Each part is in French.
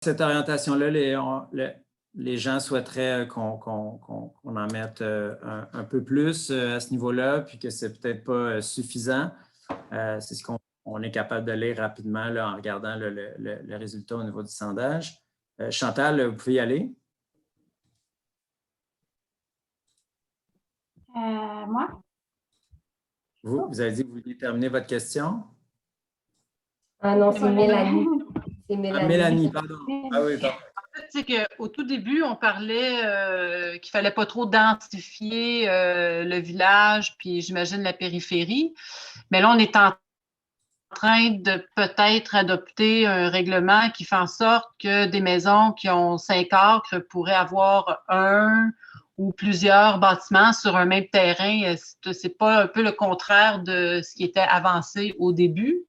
cette orientation-là, les gens souhaiteraient qu'on en mette un peu plus à ce niveau-là, puis que c'est peut-être pas suffisant. C'est ce qu'on est capable de lire rapidement là, en regardant le résultat au niveau du sondage. Chantal, vous pouvez y aller. Moi? Vous avez dit que vous vouliez terminer votre question? Ah non, c'est Mélanie. C'est Mélanie. Ah, Mélanie, pardon. Ah oui, pardon. En fait, c'est qu'au tout début, on parlait qu'il ne fallait pas trop densifier le village, puis j'imagine la périphérie. Mais là, on est en train de peut-être adopter un règlement qui fait en sorte que des maisons qui ont 5 acres pourraient avoir un ou plusieurs bâtiments sur un même terrain. C'est pas un peu le contraire de ce qui était avancé au début?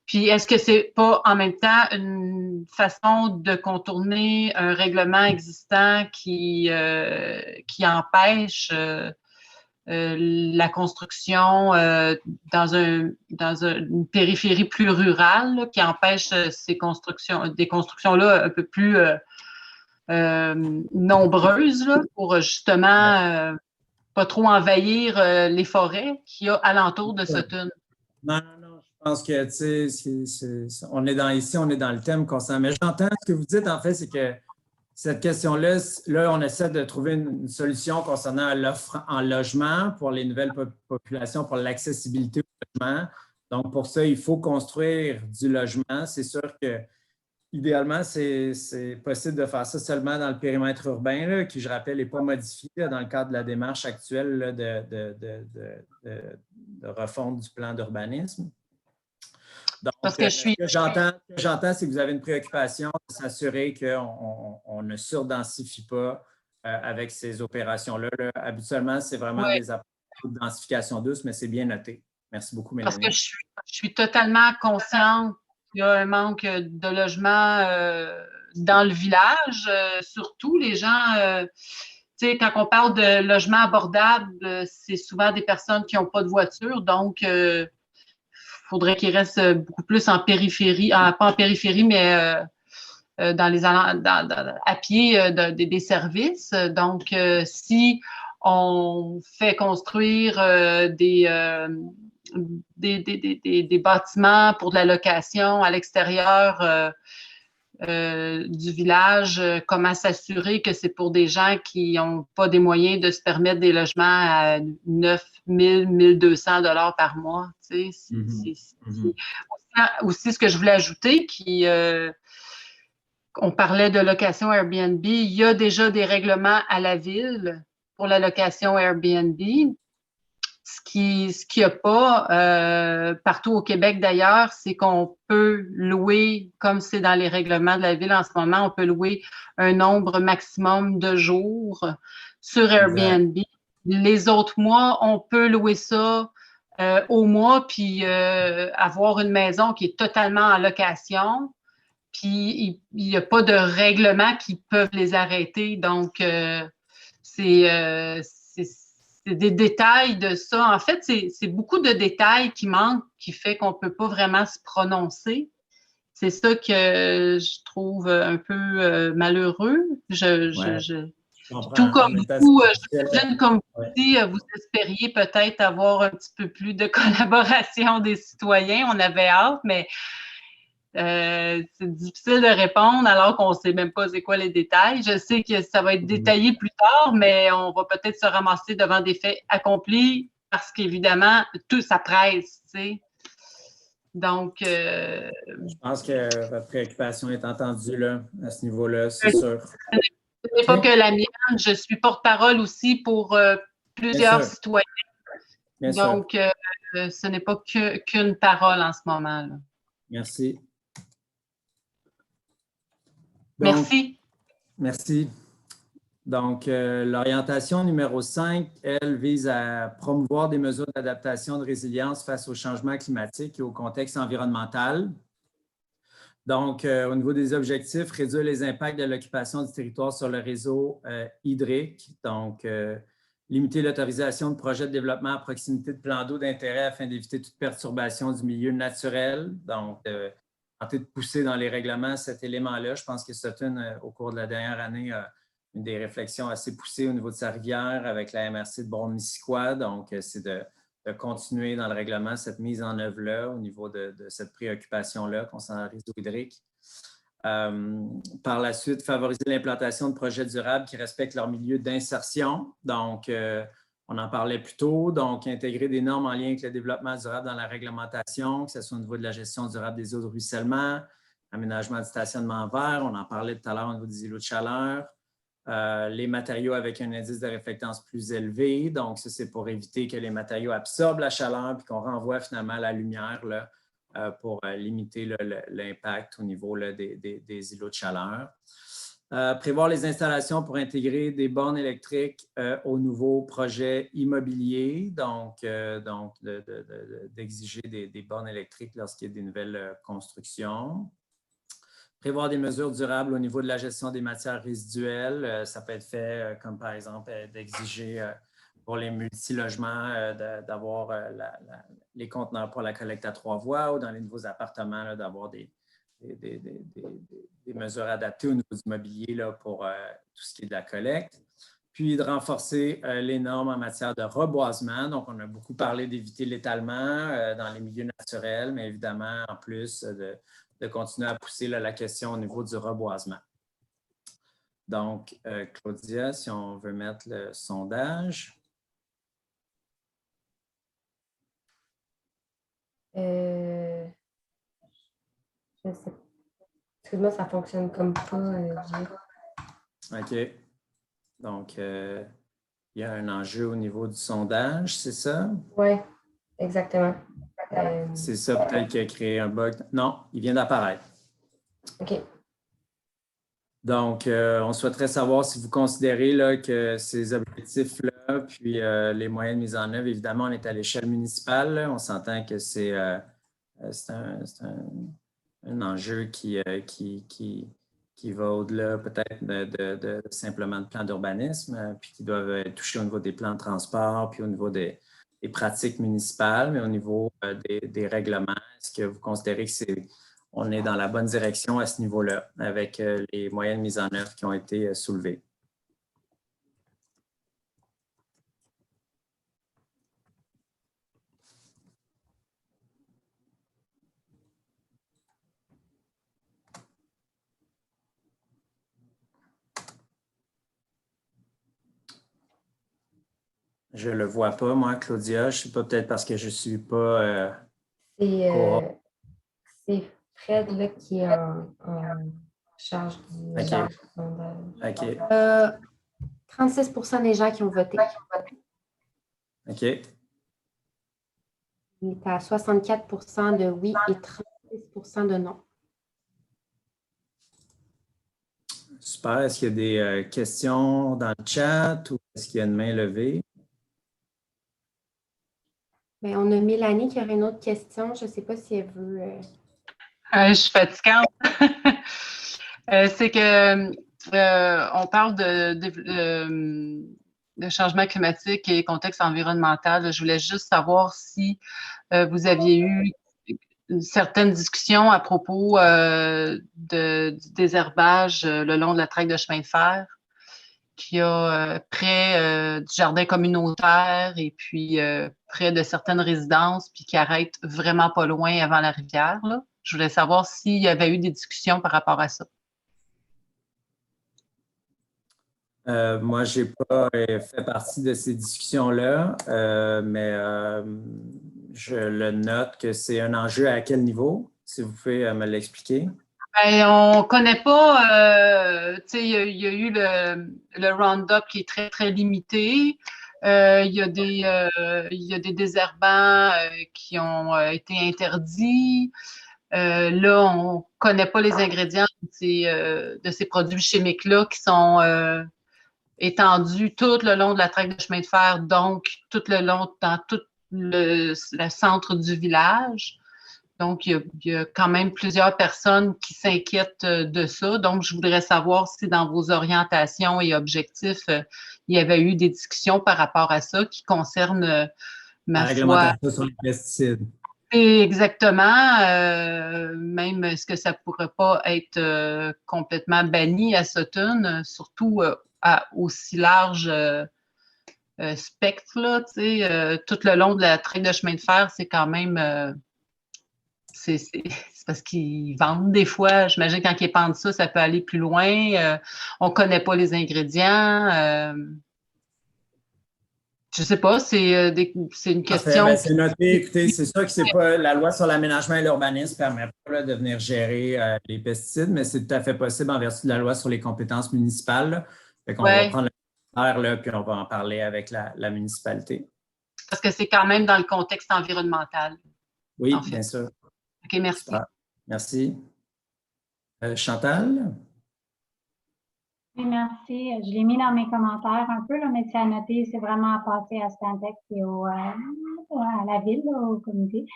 Puis, est-ce que c'est pas en même temps une façon de contourner un règlement existant qui empêche la construction dans une périphérie plus rurale, là, qui empêche des constructions-là un peu plus nombreuses là, pour justement pas trop envahir les forêts qu'il y a alentour de Sutton? Non. Je pense que, tu sais, on est dans le thème constant. Mais j'entends ce que vous dites, en fait, c'est que cette question-là, là, on essaie de trouver une solution concernant l'offre en logement pour les nouvelles populations, pour l'accessibilité au logement. Donc, pour ça, il faut construire du logement. C'est sûr que, idéalement, c'est possible de faire ça seulement dans le périmètre urbain, là, qui, je rappelle, n'est pas modifié là, dans le cadre de la démarche actuelle là, de refonte du plan d'urbanisme. Donc, parce que ce que j'entends, c'est que vous avez une préoccupation de s'assurer qu'on ne surdensifie pas avec ces opérations-là. Là. Habituellement, c'est vraiment des approches de densification douce, mais c'est bien noté. Merci beaucoup, Mélanie. Parce que je suis totalement consciente qu'il y a un manque de logement dans le village. Surtout, les gens, tu sais, quand on parle de logement abordable, c'est souvent des personnes qui n'ont pas de voiture. Donc, faudrait qu'ils restent beaucoup plus en périphérie, pas en périphérie, mais à pied des services. Donc, si on fait construire des bâtiments pour de la location à l'extérieur du village, comment s'assurer que c'est pour des gens qui n'ont pas des moyens de se permettre des logements à 9 000, 1 200 $ par mois. Tu sais, aussi, ce que je voulais ajouter, on parlait de location Airbnb, il y a déjà des règlements à la ville pour la location Airbnb. Ce qu'il n'y a pas partout au Québec d'ailleurs, c'est qu'on peut louer, comme c'est dans les règlements de la ville en ce moment, on peut louer un nombre maximum de jours sur Airbnb. Exact. Les autres mois, on peut louer ça au mois, puis avoir une maison qui est totalement en location. Puis il n'y a pas de règlements qui peuvent les arrêter. Donc, c'est des détails de ça. En fait, c'est beaucoup de détails qui manquent, qui fait qu'on ne peut pas vraiment se prononcer. C'est ça que je trouve un peu malheureux. Tout comme vous, j'imagine comme vous aussi, vous espériez peut-être avoir un petit peu plus de collaboration des citoyens. On avait hâte, mais c'est difficile de répondre alors qu'on ne sait même pas c'est quoi les détails. Je sais que ça va être détaillé plus tard, mais on va peut-être se ramasser devant des faits accomplis parce qu'évidemment, tout ça presse, tu sais. Donc… Je pense que votre préoccupation est entendue là, à ce niveau-là, c'est sûr. Ce n'est pas que la mienne, je suis porte-parole aussi pour plusieurs citoyens. Donc, ce n'est pas qu'une parole en ce moment. Là. Merci. Donc, merci. Merci. Donc, l'orientation numéro 5, elle vise à promouvoir des mesures d'adaptation de résilience face au changement climatique et au contexte environnemental. Donc, au niveau des objectifs, réduire les impacts de l'occupation du territoire sur le réseau hydrique. Donc, limiter l'autorisation de projets de développement à proximité de plans d'eau d'intérêt afin d'éviter toute perturbation du milieu naturel. Donc, tenté de pousser dans les règlements cet élément-là. Je pense que Sutton, au cours de la dernière année, a une des réflexions assez poussées au niveau de sa rivière avec la MRC de Brome-Missisquoi. Donc, c'est de continuer dans le règlement cette mise en œuvre-là au niveau de cette préoccupation-là concernant le réseau hydrique. Par la suite, favoriser l'implantation de projets durables qui respectent leur milieu d'insertion. Donc, on en parlait plus tôt. Donc, intégrer des normes en lien avec le développement durable dans la réglementation, que ce soit au niveau de la gestion durable des eaux de ruissellement, aménagement du stationnement vert, on en parlait tout à l'heure au niveau des îlots de chaleur, les matériaux avec un indice de réflectance plus élevé. Donc, ça, c'est pour éviter que les matériaux absorbent la chaleur puis qu'on renvoie finalement la lumière là, pour limiter l'impact au niveau là, des îlots de chaleur. Prévoir les installations pour intégrer des bornes électriques aux nouveaux projets immobiliers, donc d'exiger des bornes électriques lorsqu'il y a des nouvelles constructions. Prévoir des mesures durables au niveau de la gestion des matières résiduelles. Ça peut être fait comme par exemple d'exiger pour les multilogements d'avoir les conteneurs pour la collecte à 3 voies ou dans les nouveaux appartements d'avoir des mesures adaptées au niveau du mobilier là, pour tout ce qui est de la collecte. Puis de renforcer les normes en matière de reboisement. Donc, on a beaucoup parlé d'éviter l'étalement dans les milieux naturels, mais évidemment, en plus de continuer à pousser là, la question au niveau du reboisement. Donc, Claudia, si on veut mettre le sondage. Je sais. Excuse-moi, ça fonctionne comme pas. OK. Donc, il y a un enjeu au niveau du sondage, c'est ça? Oui, exactement. C'est ça peut-être qui a créé un bug. Non, il vient d'apparaître. OK. Donc, on souhaiterait savoir si vous considérez là, que ces objectifs-là, puis les moyens de mise en œuvre, évidemment, on est à l'échelle municipale. Là. On s'entend que c'est un enjeu qui va au-delà peut-être de simplement de plans d'urbanisme, puis qui doivent être touchés au niveau des plans de transport, puis au niveau des pratiques municipales, mais au niveau des règlements. Est-ce que vous considérez que on est dans la bonne direction à ce niveau-là, avec les moyens de mise en œuvre qui ont été soulevés? Je ne le vois pas, moi, Claudia. Je ne sais pas, peut-être parce que je ne suis pas... C'est Fred là, qui est en charge du sondage. OK. 36% des gens qui ont voté. OK. Il est à 64% de oui et 36% de non. Super. Est-ce qu'il y a des questions dans le chat ou est-ce qu'il y a une main levée? Bien, on a Mélanie qui aurait une autre question. Je ne sais pas si elle veut... Je suis fatigante. C'est que on parle de changement climatique et contexte environnemental. Je voulais juste savoir si vous aviez eu certaines discussions à propos du désherbage le long de la traque de chemin de fer qui a près du jardin communautaire et puis près de certaines résidences, puis qui arrête vraiment pas loin avant la rivière, là. Je voulais savoir s'il y avait eu des discussions par rapport à ça. Moi, je n'ai pas fait partie de ces discussions-là, mais je le note que c'est un enjeu à quel niveau, si vous pouvez me l'expliquer. Ben, on ne connaît pas, tu sais, il y a eu le Roundup qui est très, très limité. Il y a des désherbants qui ont été interdits. Là, on ne connaît pas les ingrédients de ces produits chimiques-là qui sont étendus tout le long de la traque de chemin de fer, donc tout le long, dans tout le centre du village. Donc, il y a quand même plusieurs personnes qui s'inquiètent de ça. Donc, je voudrais savoir si dans vos orientations et objectifs, il y avait eu des discussions par rapport à ça qui concernent la réglementation sur les pesticides. C'est exactement, même est-ce que ça ne pourrait pas être complètement banni à Sutton, surtout à aussi large spectre, là, tout le long de la traite de chemin de fer, c'est quand même, c'est parce qu'ils vendent des fois, j'imagine quand ils pendent ça, ça peut aller plus loin, on ne connaît pas les ingrédients. Je ne sais pas, c'est une Parfait, question. ben, c'est noté. Écoutez, c'est sûr que c'est pas la loi sur l'aménagement et l'urbanisme ne permet pas là, de venir gérer les pesticides, mais c'est tout à fait possible en vertu de la loi sur les compétences municipales. Là. Fait qu'on va Ouais, prendre le là, puis on va en parler avec la municipalité. parce que c'est quand même dans le contexte environnemental, Oui, en fait. bien sûr. OK, merci. Super. Merci. Chantal? Oui, merci. Je l'ai mis dans mes commentaires un peu, là, mais c'est à noter, c'est vraiment à passer à Stantec et à la ville, là, au comité.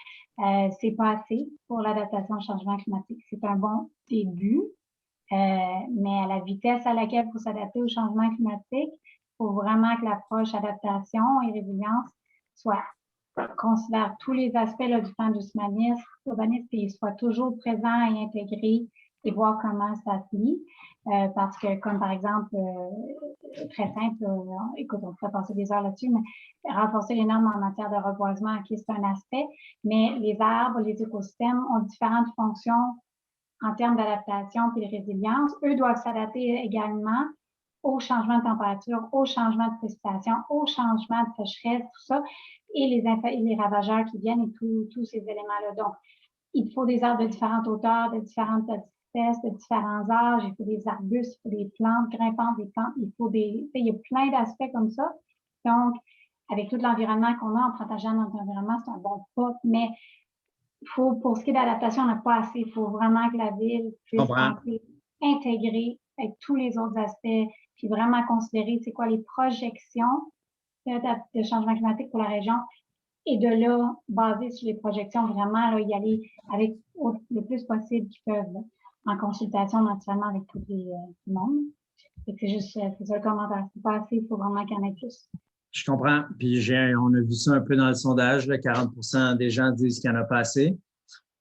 C'est pas assez pour l'adaptation au changement climatique. C'est un bon début, mais à la vitesse à laquelle il faut s'adapter au changement climatique, il faut vraiment que l'approche adaptation et résilience considère tous les aspects là, du plan d'urbanisme et soit toujours présent et intégré et voir comment ça se lie. Parce que, comme par exemple, très simple, écoute, on pourrait passer des heures là-dessus, mais renforcer les normes en matière de reboisement, qui c'est un aspect, mais les arbres, les écosystèmes ont différentes fonctions en termes d'adaptation et de résilience. Eux doivent s'adapter également au changement de température, au changement de précipitation, au changement de sécheresse, tout ça, et les ravageurs qui viennent et tous ces éléments-là. Donc, il faut des arbres de différentes hauteurs, de différentes espèces, de différents âges. Il faut des arbustes, il faut des plantes grimpantes, des plantes, il y a plein d'aspects comme ça. Donc, avec tout l'environnement qu'on a en protégeant notre environnement, c'est un bon pas, mais pour ce qui est d'adaptation, on n'a pas assez. Il faut vraiment que la ville puisse penser, intégrer avec tous les autres aspects, puis vraiment considérer c'est quoi les projections de changement climatique pour la région. Et de là, basé sur les projections, vraiment là, y aller avec le plus possible qu'ils peuvent, en consultation naturellement avec tout le monde. C'est juste c'est ça le commentaire. C'est pas assez, il faut vraiment qu'il y en ait plus. Je comprends. Puis on a vu ça un peu dans le sondage, là, 40% des gens disent qu'il n'y en a pas assez.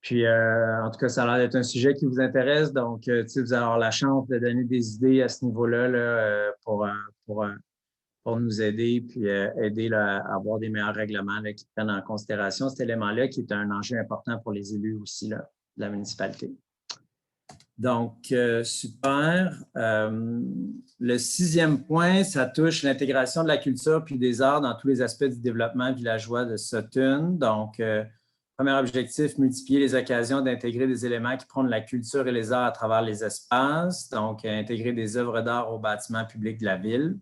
Puis, en tout cas, ça a l'air d'être un sujet qui vous intéresse. Donc, vous allez avoir la chance de donner des idées à ce niveau-là là, pour nous aider, puis aider là, à avoir des meilleurs règlements là, qui prennent en considération cet élément-là, qui est un enjeu important pour les élus aussi là, de la municipalité. Donc, super. Le 6e point, ça touche l'intégration de la culture puis des arts dans tous les aspects du développement villageois de Sutton. Donc, premier objectif, multiplier les occasions d'intégrer des éléments qui prônent la culture et les arts à travers les espaces. Donc, intégrer des œuvres d'art aux bâtiments publics de la ville.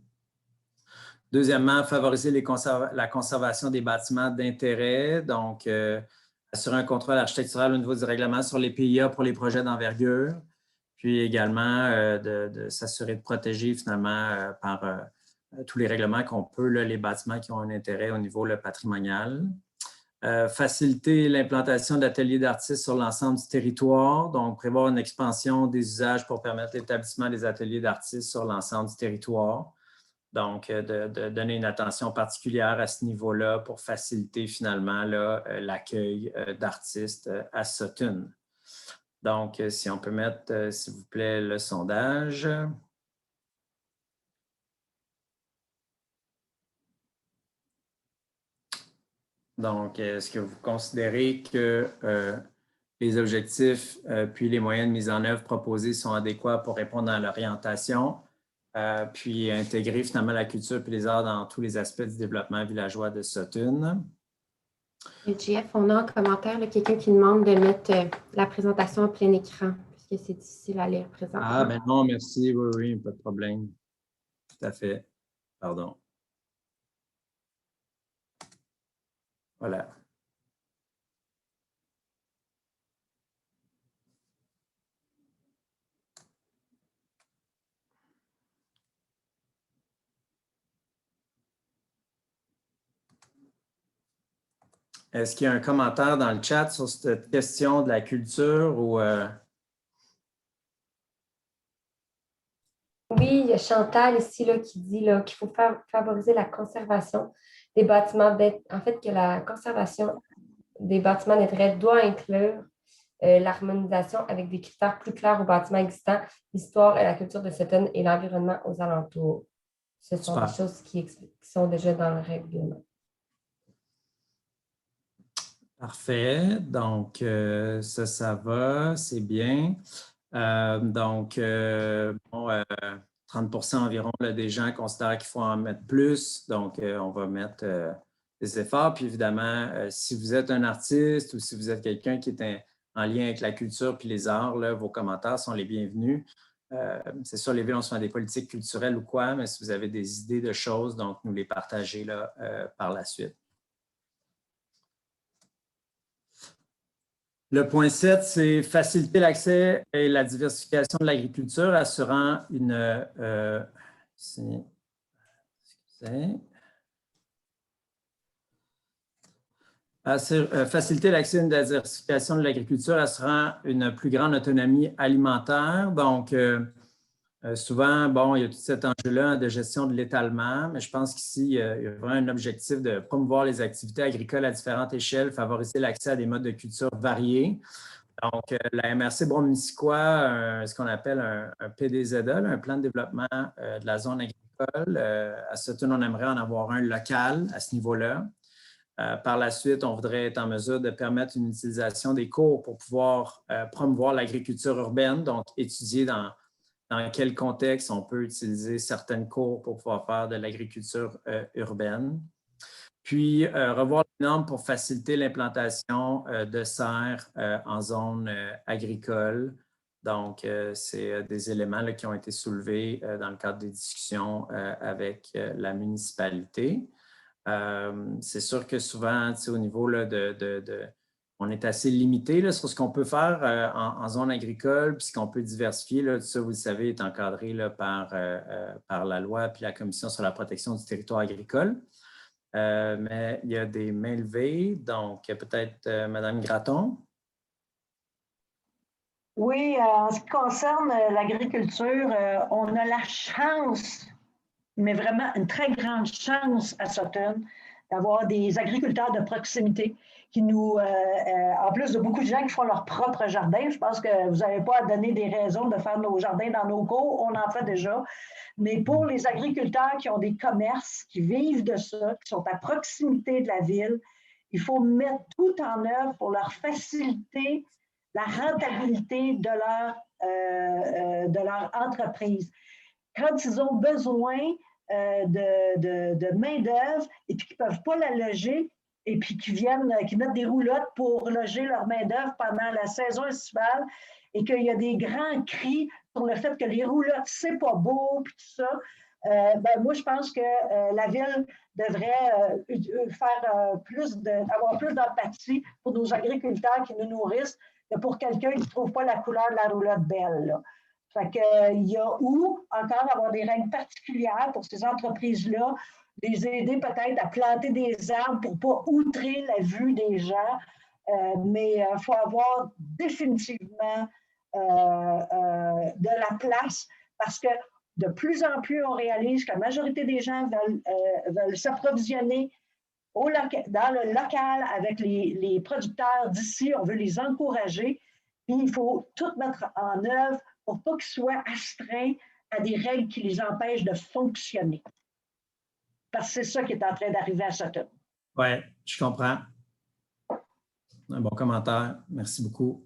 Deuxièmement, favoriser la conservation des bâtiments d'intérêt. Donc, assurer un contrôle architectural au niveau du règlement sur les PIA pour les projets d'envergure. Puis également, de s'assurer de protéger finalement par tous les règlements qu'on peut, là, les bâtiments qui ont un intérêt au niveau là, patrimonial. Faciliter l'implantation d'ateliers d'artistes sur l'ensemble du territoire, donc prévoir une expansion des usages pour permettre l'établissement des ateliers d'artistes sur l'ensemble du territoire. Donc, de donner une attention particulière à ce niveau-là pour faciliter finalement l'accueil d'artistes à Sutton. Donc, si on peut mettre, s'il vous plaît, le sondage. Donc, est-ce que vous considérez que les objectifs puis les moyens de mise en œuvre proposés sont adéquats pour répondre à l'orientation, puis intégrer finalement la culture et les arts dans tous les aspects du développement villageois de Sutton? Et JF, on a en commentaire quelqu'un qui demande de mettre la présentation en plein écran, puisque c'est difficile à lire présentement. Ah, ben non, merci. Oui, oui, pas de problème. Tout à fait. Pardon. Voilà. Est-ce qu'il y a un commentaire dans le chat sur cette question de la culture ou… Oui, il y a Chantal ici là, qui dit qu'il faut favoriser la conservation des bâtiments. En fait, que la conservation des bâtiments d'intérêt doit inclure l'harmonisation avec des critères plus clairs aux bâtiments existants, l'histoire et la culture de Sutton et l'environnement aux alentours. Ce sont Super. des choses qui sont déjà dans le règlement. Parfait. Donc, ça va, c'est bien. Donc, 30% environ là, des gens considèrent qu'il faut en mettre plus. Donc, on va mettre des efforts. Puis, évidemment, si vous êtes un artiste ou si vous êtes quelqu'un qui est en lien avec la culture puis les arts, là, vos commentaires sont les bienvenus. C'est sûr, les villes ont souvent des politiques culturelles ou quoi, mais si vous avez des idées de choses, donc nous les partagez là, par la suite. Le point 7, c'est faciliter l'accès et la diversification de l'agriculture, assurant une faciliter l'accès et la diversification de l'agriculture, assurant une plus grande autonomie alimentaire. Donc, souvent, bon, il y a tout cet enjeu-là de gestion de l'étalement, mais je pense qu'ici, il y a vraiment un objectif de promouvoir les activités agricoles à différentes échelles, favoriser l'accès à des modes de culture variés. Donc, la MRC Brome-Missisquoi, ce qu'on appelle un PDZA, un plan de développement de la zone agricole. À Sutton, on aimerait en avoir un local à ce niveau-là. Par la suite, on voudrait être en mesure de permettre une utilisation des cours pour pouvoir promouvoir l'agriculture urbaine, donc étudier dans quel contexte on peut utiliser certaines cours pour pouvoir faire de l'agriculture urbaine. Puis, revoir les normes pour faciliter l'implantation de serres en zone agricole. Donc, c'est des éléments là, qui ont été soulevés dans le cadre des discussions avec la municipalité. C'est sûr que souvent, au niveau là, on est assez limité là, sur ce qu'on peut faire en zone agricole, puis ce qu'on peut diversifier. Là, tout ça, vous le savez, est encadré là, par la loi puis la Commission sur la protection du territoire agricole. Mais il y a des mains levées, donc peut-être Mme Gratton. Oui, en ce qui concerne l'agriculture, on a la chance, mais vraiment une très grande chance à Sutton, d'avoir des agriculteurs de proximité qui nous, en plus de beaucoup de gens qui font leur propre jardin, je pense que vous n'avez pas à donner des raisons de faire nos jardins dans nos cours, on en fait déjà. Mais pour les agriculteurs qui ont des commerces, qui vivent de ça, qui sont à proximité de la ville, il faut mettre tout en œuvre pour leur faciliter la rentabilité de leur entreprise. Quand ils ont besoin de main-d'œuvre et puis qu'ils ne peuvent pas la loger, et puis qui mettent des roulottes pour loger leur main-d'œuvre pendant la saison estivale, et qu'il y a des grands cris sur le fait que les roulottes, c'est pas beau, puis tout ça. Moi, je pense que la ville devrait avoir plus d'empathie pour nos agriculteurs qui nous nourrissent que pour quelqu'un qui ne trouve pas la couleur de la roulotte belle. Là. Fait que, il y a où encore avoir des règles particulières pour ces entreprises-là, les aider peut-être à planter des arbres pour ne pas outrer la vue des gens, mais il faut avoir définitivement de la place parce que de plus en plus, on réalise que la majorité des gens veulent s'approvisionner dans le local avec les producteurs d'ici. On veut les encourager. Puis il faut tout mettre en œuvre pour pas qu'ils soient astreints à des règles qui les empêchent de fonctionner. Parce que c'est ça qui est en train d'arriver à Sutton. Oui, je comprends. Un bon commentaire. Merci beaucoup.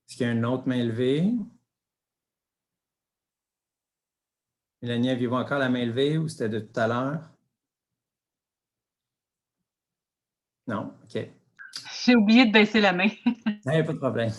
Est-ce qu'il y a une autre main levée? Mélanie, aviez-vous encore la main levée ou c'était de tout à l'heure? Non? OK. J'ai oublié de baisser la main. Pas de problème.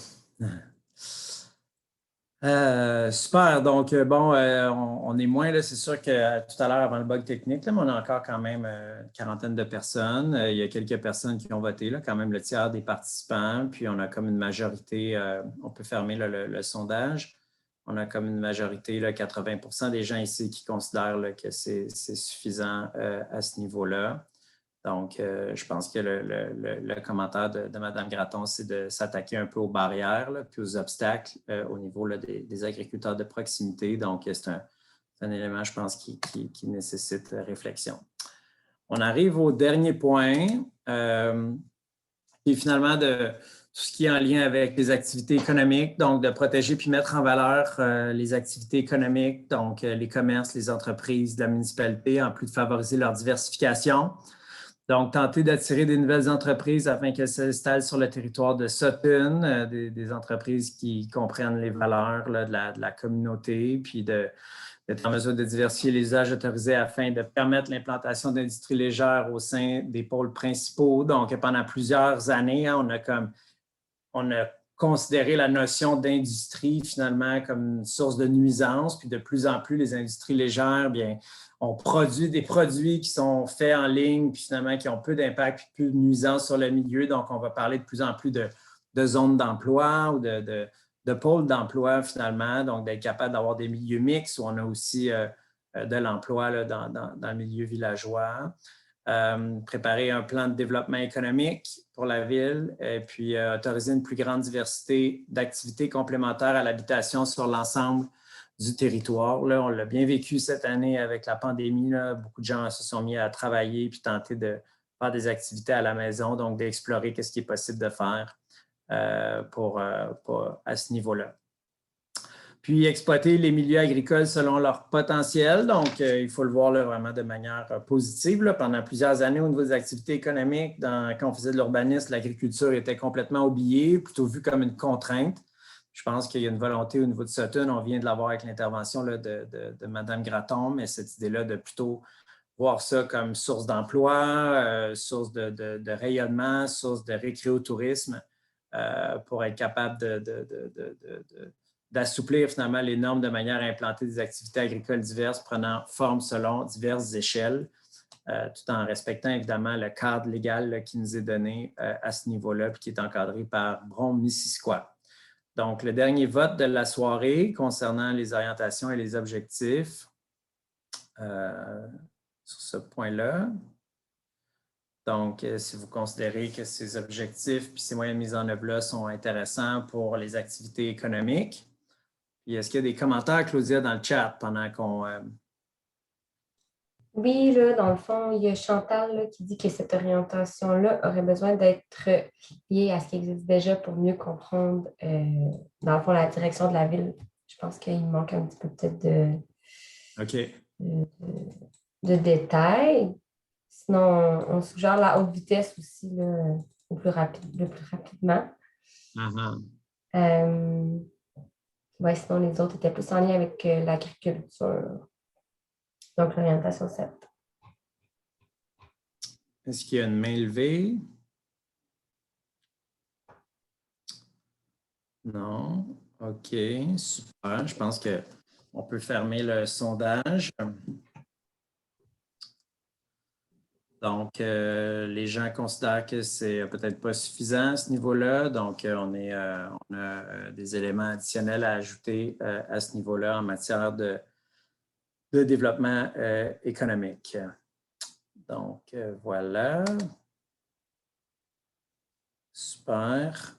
Super. Donc, bon, on est moins, là, c'est sûr que tout à l'heure, avant le bug technique, là, mais on a encore quand même une quarantaine de personnes. Il y a quelques personnes qui ont voté, là, quand même le tiers des participants. Puis, on a comme une majorité, on peut fermer là, le sondage. On a comme une majorité, là, 80% des gens ici qui considèrent là, que c'est suffisant à ce niveau-là. Donc, je pense que le commentaire de Mme Gratton, c'est de s'attaquer un peu aux barrières, là, puis aux obstacles au niveau là, des agriculteurs de proximité. Donc, c'est un élément, je pense, qui nécessite réflexion. On arrive au dernier point, qui est finalement de tout ce qui est en lien avec les activités économiques, donc de protéger puis mettre en valeur les activités économiques, donc les commerces, les entreprises de la municipalité, en plus de favoriser leur diversification. Donc, tenter d'attirer des nouvelles entreprises afin qu'elles s'installent sur le territoire de Sutton, des entreprises qui comprennent les valeurs là, de la communauté, puis d'être en mesure de diversifier les usages autorisés afin de permettre l'implantation d'industries légères au sein des pôles principaux. Donc, pendant plusieurs années, hein, on a considéré la notion d'industrie finalement comme une source de nuisance, puis de plus en plus, les industries légères, bien, on produit des produits qui sont faits en ligne, puis finalement qui ont peu d'impact, puis peu de nuisance sur le milieu. Donc, on va parler de plus en plus de zones d'emploi ou de pôles d'emploi finalement, donc d'être capable d'avoir des milieux mixtes où on a aussi de l'emploi là, dans le milieu villageois. Préparer un plan de développement économique pour la ville et puis autoriser une plus grande diversité d'activités complémentaires à l'habitation sur l'ensemble du territoire. Là, on l'a bien vécu cette année avec la pandémie. Là. Beaucoup de gens se sont mis à travailler puis tenter de faire des activités à la maison, donc d'explorer ce qui est possible de faire à ce niveau-là. Puis exploiter les milieux agricoles selon leur potentiel. Donc, il faut le voir là, vraiment de manière positive. Là. Pendant plusieurs années, au niveau des activités économiques, quand on faisait de l'urbanisme, l'agriculture était complètement oubliée, plutôt vue comme une contrainte. Je pense qu'il y a une volonté au niveau de Sutton, on vient de l'avoir avec l'intervention de Mme Gratton, mais cette idée-là de plutôt voir ça comme source d'emploi, source de rayonnement, source de récréotourisme pour être capable d'assouplir finalement les normes de manière à implanter des activités agricoles diverses prenant forme selon diverses échelles, tout en respectant évidemment le cadre légal là, qui nous est donné à ce niveau-là et qui est encadré par Brome-Missisquoi. Donc, le dernier vote de la soirée concernant les orientations et les objectifs sur ce point-là. Donc, si vous considérez que ces objectifs et ces moyens de mise en œuvre-là sont intéressants pour les activités économiques. Puis, est-ce qu'il y a des commentaires, Claudia, dans le chat pendant qu'on... Oui, là, dans le fond, il y a Chantal là, qui dit que cette orientation-là aurait besoin d'être liée à ce qui existe déjà pour mieux comprendre, dans le fond, la direction de la ville. Je pense qu'il manque un petit peu peut-être de détails. Sinon, on suggère la haute vitesse aussi là, le plus rapidement. Ouais, sinon, les autres étaient plus en lien avec l'agriculture. Donc, l'orientation 7. Est-ce qu'il y a une main levée? Non. OK, super. Je pense qu'on peut fermer le sondage. Donc, les gens considèrent que c'est peut-être pas suffisant à ce niveau-là. Donc, on a des éléments additionnels à ajouter à ce niveau-là en matière de développement économique. Donc, voilà. Super.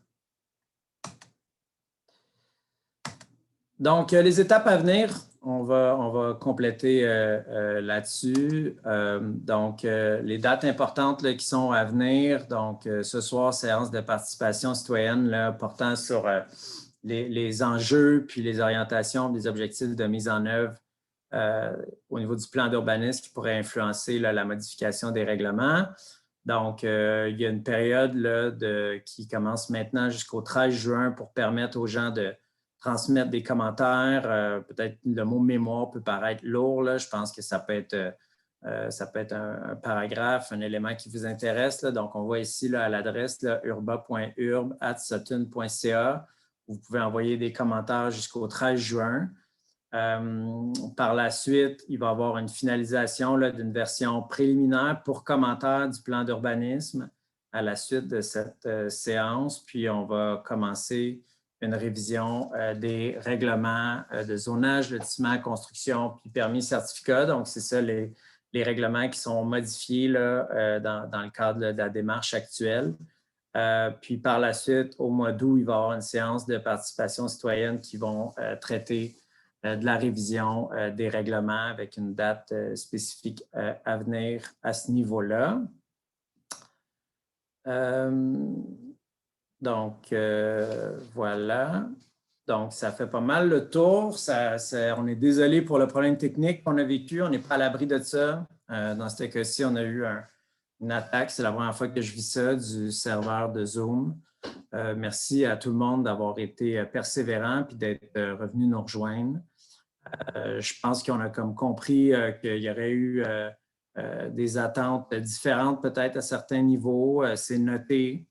Donc, les étapes à venir, on va compléter là-dessus. Donc, les dates importantes là, qui sont à venir. Donc, ce soir, séance de participation citoyenne là, portant sur les enjeux puis les orientations, les objectifs de mise en œuvre au niveau du plan d'urbanisme qui pourrait influencer là, la modification des règlements. Donc, il y a une période là, qui commence maintenant jusqu'au 13 juin pour permettre aux gens de transmettre des commentaires. Peut-être le mot mémoire peut paraître lourd. Là. Je pense que ça peut être un paragraphe, un élément qui vous intéresse. Là. Donc, on voit ici là, à l'adresse urba.urb@sutton.ca. Vous pouvez envoyer des commentaires jusqu'au 13 juin. Par la suite, il va y avoir une finalisation d'une version préliminaire pour commentaires du plan d'urbanisme à la suite de cette séance. Puis, on va commencer une révision des règlements de zonage, lotissement, construction, puis permis certificat. Donc, c'est ça les règlements qui sont modifiés là, dans le cadre de la démarche actuelle. Puis, par la suite, au mois d'août, il va y avoir une séance de participation citoyenne qui vont traiter de la révision des règlements avec une date spécifique à venir à ce niveau-là. Donc, voilà. Donc, ça fait pas mal le tour. On est désolé pour le problème technique qu'on a vécu. On n'est pas à l'abri de ça. Dans ce cas-ci, on a eu une attaque. C'est la première fois que je vis ça du serveur de Zoom. Merci à tout le monde d'avoir été persévérant et d'être revenu nous rejoindre. Je pense qu'on a comme compris qu'il y aurait eu des attentes différentes peut-être à certains niveaux. C'est noté.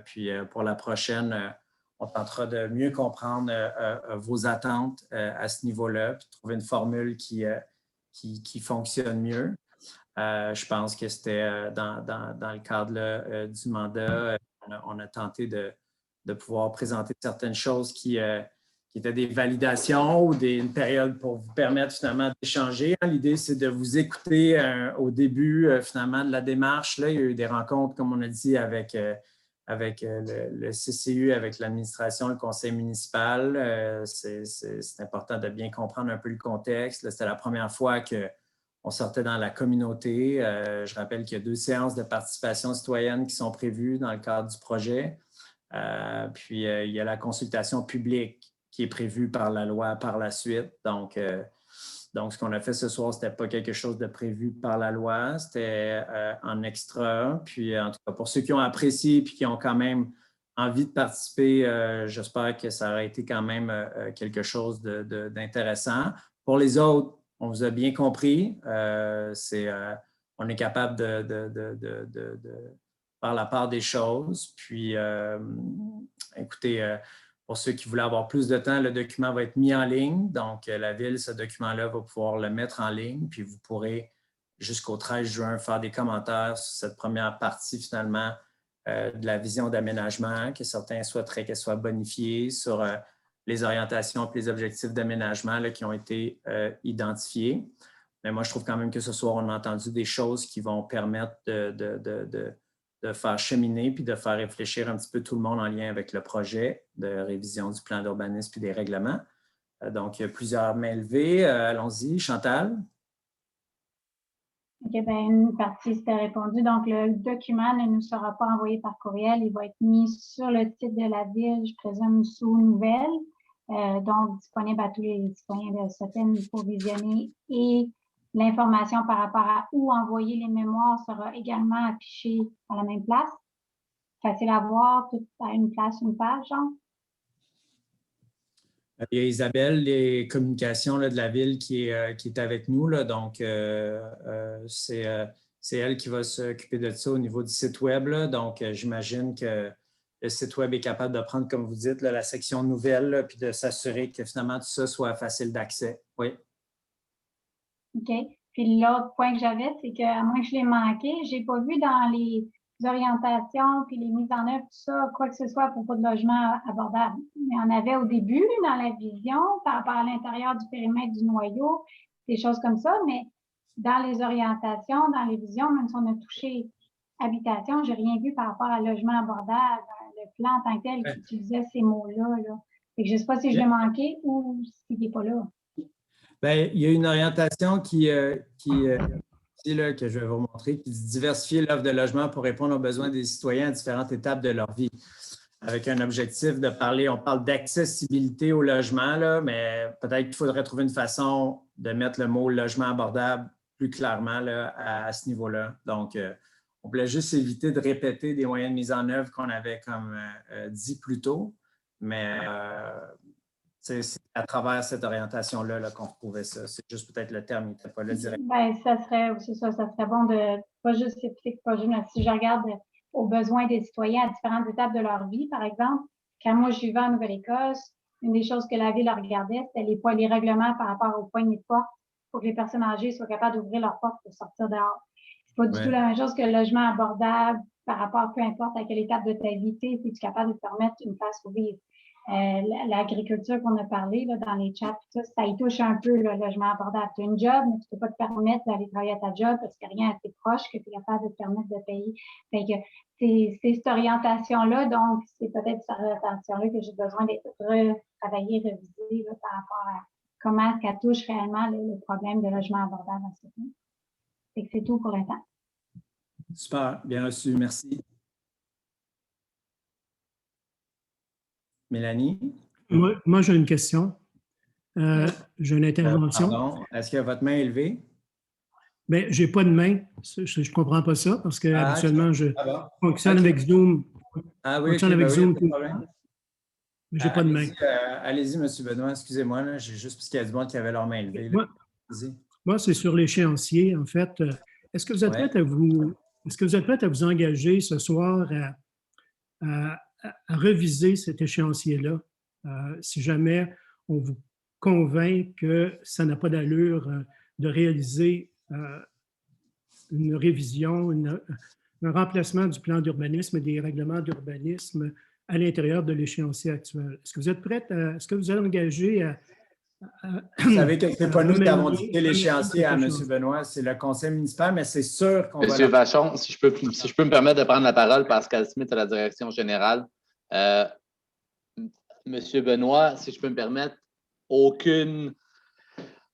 Puis pour la prochaine, on tentera de mieux comprendre vos attentes à ce niveau-là, puis trouver une formule qui fonctionne mieux. Je pense que c'était dans le cadre du mandat, on a tenté de pouvoir présenter certaines choses qui étaient des validations ou une période pour vous permettre finalement d'échanger. L'idée, c'est de vous écouter au début finalement de la démarche. Là, il y a eu des rencontres, comme on a dit, avec le CCU, avec l'administration, le conseil municipal. C'est important de bien comprendre un peu le contexte. C'était la première fois qu'on sortait dans la communauté. Je rappelle qu'il y a 2 séances de participation citoyenne qui sont prévues dans le cadre du projet. Puis, il y a la consultation publique qui est prévue par la loi par la suite. Donc, ce qu'on a fait ce soir, ce n'était pas quelque chose de prévu par la loi, c'était en extra. Puis, en tout cas, pour ceux qui ont apprécié et qui ont quand même envie de participer, j'espère que ça aurait été quand même quelque chose d'intéressant. Pour les autres, on vous a bien compris. On est capable de faire la part des choses. Puis, écoutez, pour ceux qui voulaient avoir plus de temps, le document va être mis en ligne. Donc, la Ville, ce document-là, va pouvoir le mettre en ligne. Puis, vous pourrez, jusqu'au 13 juin, faire des commentaires sur cette première partie, finalement, de la vision d'aménagement, que certains souhaiteraient qu'elle soit bonifiée, sur les orientations et les objectifs d'aménagement qui ont été identifiés. Mais moi, je trouve quand même que ce soir, on a entendu des choses qui vont permettre de faire cheminer puis de faire réfléchir un petit peu tout le monde en lien avec le projet de révision du plan d'urbanisme puis des règlements. Donc, il y a plusieurs mains levées. Allons-y, Chantal. OK, bien, une partie c'était répondu. Donc, le document ne nous sera pas envoyé par courriel. Il va être mis sur le site de la Ville, je présume, sous nouvelles. Donc, disponible à tous les citoyens de Sutton pour visionner. Et l'information par rapport à où envoyer les mémoires sera également affichée à la même place. Facile à voir, tout à une place, une page, genre. Il y a Isabelle, les communications de la Ville qui est avec nous. Là, donc, c'est elle qui va s'occuper de ça au niveau du site Web. Là. Donc, j'imagine que le site Web est capable de prendre, comme vous dites, là, la section nouvelles, puis de s'assurer que finalement tout ça soit facile d'accès. Oui. OK. Puis l'autre point que j'avais, c'est qu'à moins que je l'ai manqué, je n'ai pas vu dans les orientations puis les mises en œuvre, tout ça, quoi que ce soit à propos de logement abordable. Il y en avait au début dans la vision par rapport à l'intérieur du périmètre du noyau, des choses comme ça, mais dans les orientations, dans les visions, même si on a touché habitation, je n'ai rien vu par rapport à logement abordable, le plan en tant que tel qui utilisait ces mots-là. Là. Fait que je ne sais pas si je l'ai manqué ou s'il n'est pas là. Bien, il y a une orientation que je vais vous montrer, qui dit diversifier l'offre de logement pour répondre aux besoins des citoyens à différentes étapes de leur vie. Avec un objectif de parler, on parle d'accessibilité au logement, là, mais peut-être qu'il faudrait trouver une façon de mettre le mot logement abordable plus clairement là, à ce niveau-là. Donc, on voulait juste éviter de répéter des moyens de mise en œuvre qu'on avait comme dit plus tôt, mais c'est à travers cette orientation-là qu'on retrouvait ça. C'est juste peut-être le terme, il n'était pas là direct. Bien, ça serait bon de pas juste spécifique, pas juste, mais si je regarde aux besoins des citoyens à différentes étapes de leur vie, par exemple, quand moi je vivais en Nouvelle-Écosse, une des choses que la Ville regardait, c'était les règlements par rapport aux poignées de porte pour que les personnes âgées soient capables d'ouvrir leurs portes pour sortir dehors. C'est pas du tout la même chose que le logement abordable par rapport, peu importe à quelle étape de ta vie, si tu es capable de te permettre une place où vivre. L'agriculture qu'on a parlé là, dans les chats, ça y touche un peu le logement abordable. Tu as une job, mais tu ne peux pas te permettre d'aller travailler à ta job parce qu'il n'y a rien assez proche que tu es capable de te permettre de payer. Fait que c'est cette orientation-là, donc c'est peut-être cette orientation-là que j'ai besoin d'être retravaillée, révisée là, par rapport comment est-ce qu'elle touche réellement le problème de logement abordable à ce point. C'est tout pour l'instant. Super, bien reçu, merci. Mélanie? Moi, j'ai une question. J'ai une intervention. Pardon, est-ce que votre main est levée? Mais je n'ai pas de main. Je ne comprends pas ça parce que habituellement, je fonctionne avec Zoom. Ah oui, fonctionne avec Zoom. pas de problème. Mais je n'ai pas de main. Allez-y, M. Benoît, excusez-moi, là, j'ai juste parce qu'il y a du monde qui avait leur main levée. Moi, c'est sur l'échéancier, en fait. Est-ce que vous êtes prête à vous engager ce soir à reviser cet échéancier-là, si jamais on vous convainc que ça n'a pas d'allure de réaliser une révision, un remplacement du plan d'urbanisme et des règlements d'urbanisme à l'intérieur de l'échéancier actuel. Est-ce que vous êtes prête est-ce que vous êtes engagé à vous savez que ce n'est pas nous qui avons dicté l'échéancier à M. Benoît, c'est le conseil municipal, mais c'est sûr qu'on va... Monsieur Vachon, si je peux me permettre de prendre la parole, Pascal Smith à la direction générale. Monsieur Benoît, si je peux me permettre, aucun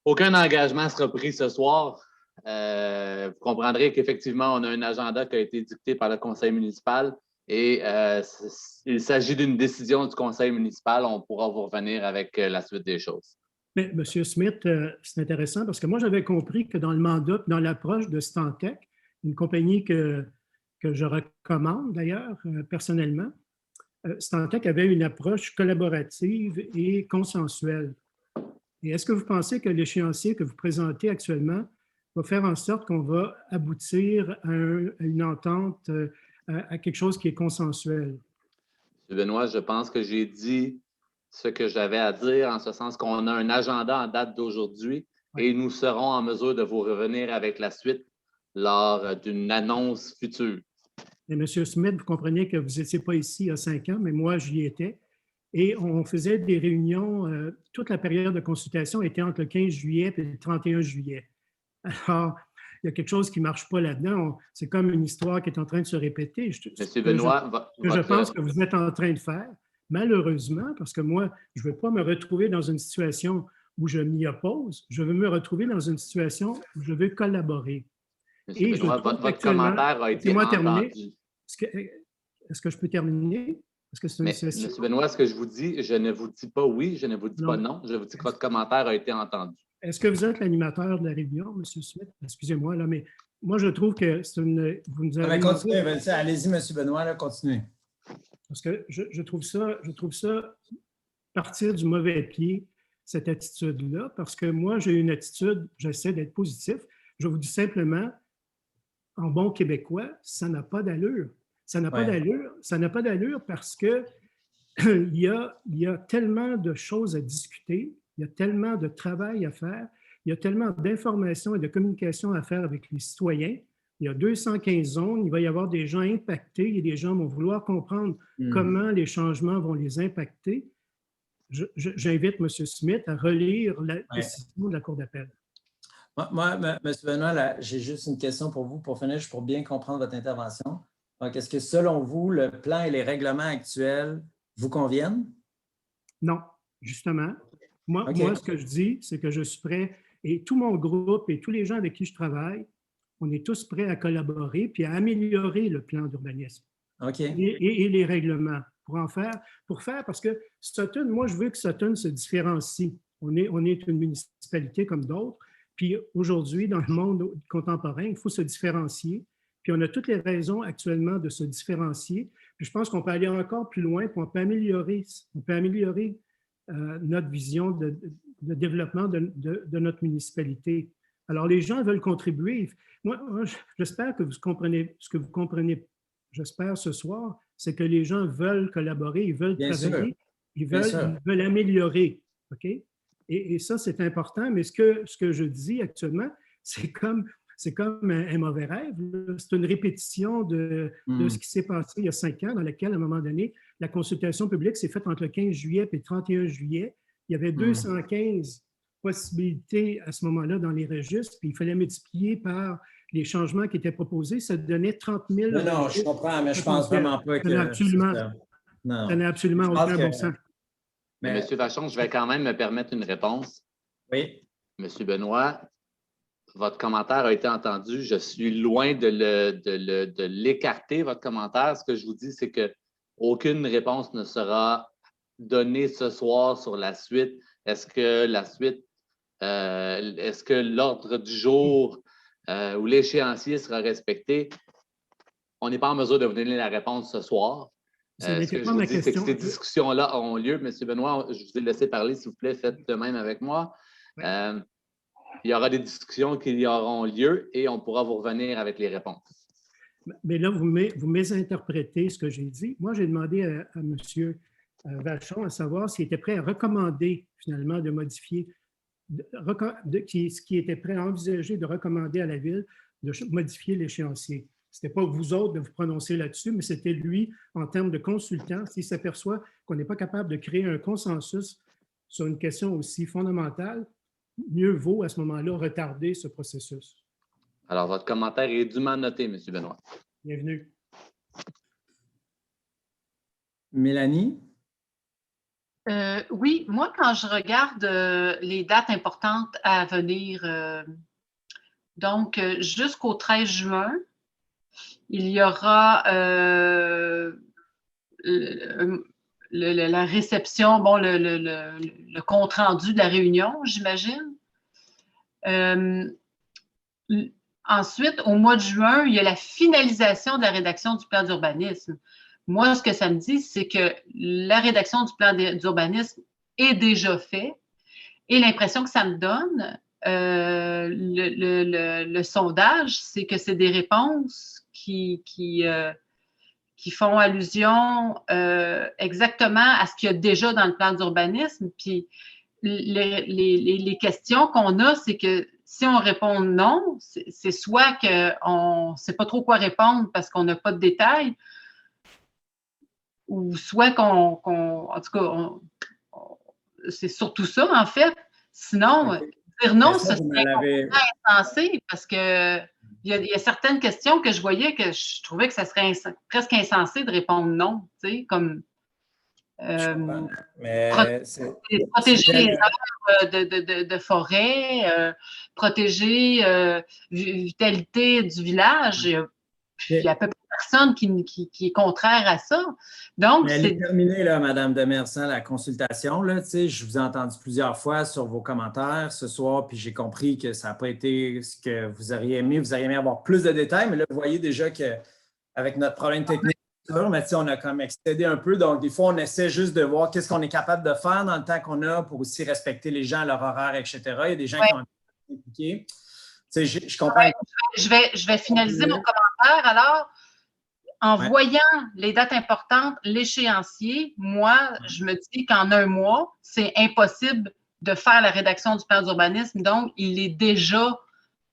engagement ne sera pris ce soir. Vous comprendrez qu'effectivement, on a un agenda qui a été dicté par le conseil municipal et il s'agit d'une décision du conseil municipal. On pourra vous revenir avec la suite des choses. Mais M. Smith, c'est intéressant parce que moi, j'avais compris que dans le mandat, dans l'approche de Stantec, une compagnie que je recommande d'ailleurs personnellement, Stantec avait une approche collaborative et consensuelle. Et est-ce que vous pensez que l'échéancier que vous présentez actuellement va faire en sorte qu'on va aboutir à une entente, à quelque chose qui est consensuel? M. Benoît, je pense que j'ai dit ce que j'avais à dire, en ce sens qu'on a un agenda en date d'aujourd'hui et nous serons en mesure de vous revenir avec la suite lors d'une annonce future. Et M. Smith, vous comprenez que vous n'étiez pas ici il y a 5 ans, mais moi, j'y étais. Et on faisait des réunions, toute la période de consultation était entre le 15 juillet et le 31 juillet. Alors, il y a quelque chose qui ne marche pas là-dedans. C'est comme une histoire qui est en train de se répéter. M. Benoît, je pense que vous êtes en train de faire, malheureusement, parce que moi, je ne veux pas me retrouver dans une situation où je m'y oppose. Je veux me retrouver dans une situation où je veux collaborer. M. Benoît, votre commentaire a été entendu. Est-ce que je peux terminer? M. Benoît, ce que je vous dis, je ne vous dis pas oui, je ne vous dis pas non. Je vous dis que votre commentaire a été entendu. Est-ce que vous êtes l'animateur de la réunion, M. Smith? Excusez-moi, là, mais moi, je trouve que c'est une... Vous nous avez continuez, allez-y, M. Benoît, là, continuez. Parce que je trouve ça partir du mauvais pied, cette attitude-là, parce que moi, j'ai une attitude, j'essaie d'être positif. Je vous dis simplement, en bon québécois, ça n'a pas d'allure. Ça n'a pas d'allure. Ça n'a pas d'allure parce que il y a tellement de choses à discuter, il y a tellement de travail à faire, il y a tellement d'informations et de communication à faire avec les citoyens. Il y a 215 zones, il va y avoir des gens impactés et des gens vont vouloir comprendre comment les changements vont les impacter. J'invite M. Smith à relire la décision de la Cour d'appel. Moi, M. Benoît, j'ai juste une question pour vous, pour finir, pour bien comprendre votre intervention. Donc, est-ce que selon vous, le plan et les règlements actuels vous conviennent? Non, justement. Moi, ce que je dis, c'est que je suis prêt, et tout mon groupe et tous les gens avec qui je travaille, on est tous prêts à collaborer puis à améliorer le plan d'urbanisme et les règlements pour faire, parce que Sutton, moi, je veux que Sutton se différencie. On est une municipalité comme d'autres, puis aujourd'hui, dans le monde contemporain, il faut se différencier. Puis on a toutes les raisons actuellement de se différencier. Puis je pense qu'on peut aller encore plus loin, puis on peut améliorer notre vision de développement de notre municipalité. Alors, les gens veulent contribuer. Moi j'espère que vous comprenez ce que vous comprenez, j'espère ce soir, c'est que les gens veulent collaborer, ils veulent travailler, ils veulent améliorer. OK? Et ça, c'est important, mais ce que je dis actuellement, c'est comme un mauvais rêve. C'est une répétition de ce qui s'est passé il y a 5 ans, dans laquelle, à un moment donné, la consultation publique s'est faite entre le 15 juillet et le 31 juillet. Il y avait 215 possibilités à ce moment-là dans les registres, puis il fallait multiplier par les changements qui étaient proposés. Ça donnait 30 000. Non, je comprends, mais je ne pense vraiment pas que... Ça n'a absolument aucun bon sens. Mais M. Vachon, je vais quand même me permettre une réponse. Oui. Monsieur Benoît, votre commentaire a été entendu. Je suis loin de l'écarter, votre commentaire. Ce que je vous dis, c'est qu'aucune réponse ne sera donnée ce soir sur la suite. Est-ce que l'ordre du jour ou l'échéancier sera respecté? On n'est pas en mesure de vous donner la réponse ce soir. Ce Ce n'était que je pas vous ma dis, c'est que question. ces discussions-là ont lieu. Monsieur Benoît, je vous ai laissé parler, s'il vous plaît, faites de même avec moi. Oui. Il y aura des discussions qui auront lieu et on pourra vous revenir avec les réponses. Mais là, vous mésinterprétez ce que j'ai dit. Moi, j'ai demandé à M. Vachon à savoir s'il était prêt à recommander, finalement, de modifier, ce qui était prêt à envisager de recommander à la Ville de modifier l'échéancier. Ce n'était pas vous autres de vous prononcer là-dessus, mais c'était lui, en termes de consultant, s'il s'aperçoit qu'on n'est pas capable de créer un consensus sur une question aussi fondamentale, mieux vaut à ce moment-là retarder ce processus. Alors, votre commentaire est dûment noté, M. Benoît. Bienvenue. Mélanie? Oui, moi, quand je regarde les dates importantes à venir, donc jusqu'au 13 juin, il y aura la réception, bon, le compte-rendu de la réunion, j'imagine. Ensuite, au mois de juin, il y a la finalisation de la rédaction du plan d'urbanisme. Moi, ce que ça me dit, c'est que la rédaction du plan d'urbanisme est déjà faite et l'impression que ça me donne, le sondage, c'est que c'est des réponses qui font allusion exactement à ce qu'il y a déjà dans le plan d'urbanisme. Puis les questions qu'on a, c'est que si on répond non, c'est soit qu'on ne sait pas trop quoi répondre parce qu'on n'a pas de détails, ou soit en tout cas, c'est surtout ça, en fait. Sinon, dire non, ce serait insensé parce que il y a certaines questions que je voyais que je trouvais que ça serait presque insensé de répondre non, tu sais, comme protéger les arbres de forêt, protéger vitalité du village. Il y a à peu près personne qui est contraire à ça. Donc, elle est terminée, là, Mme Demersan, la consultation. Là, je vous ai entendu plusieurs fois sur vos commentaires ce soir, puis j'ai compris que ça n'a pas été ce que vous auriez aimé. Vous auriez aimé avoir plus de détails, mais là, vous voyez déjà qu'avec notre problème technique, mais on a quand même excédé un peu. Donc, des fois, on essaie juste de voir qu'est-ce qu'on est capable de faire dans le temps qu'on a pour aussi respecter les gens, leur horaire, etc. Il y a des gens qui ont un peu compliqué. Je comprends. Je vais finaliser mon commentaire. Alors, en voyant les dates importantes, l'échéancier, moi, je me dis qu'en un mois, c'est impossible de faire la rédaction du plan d'urbanisme. Donc, il est déjà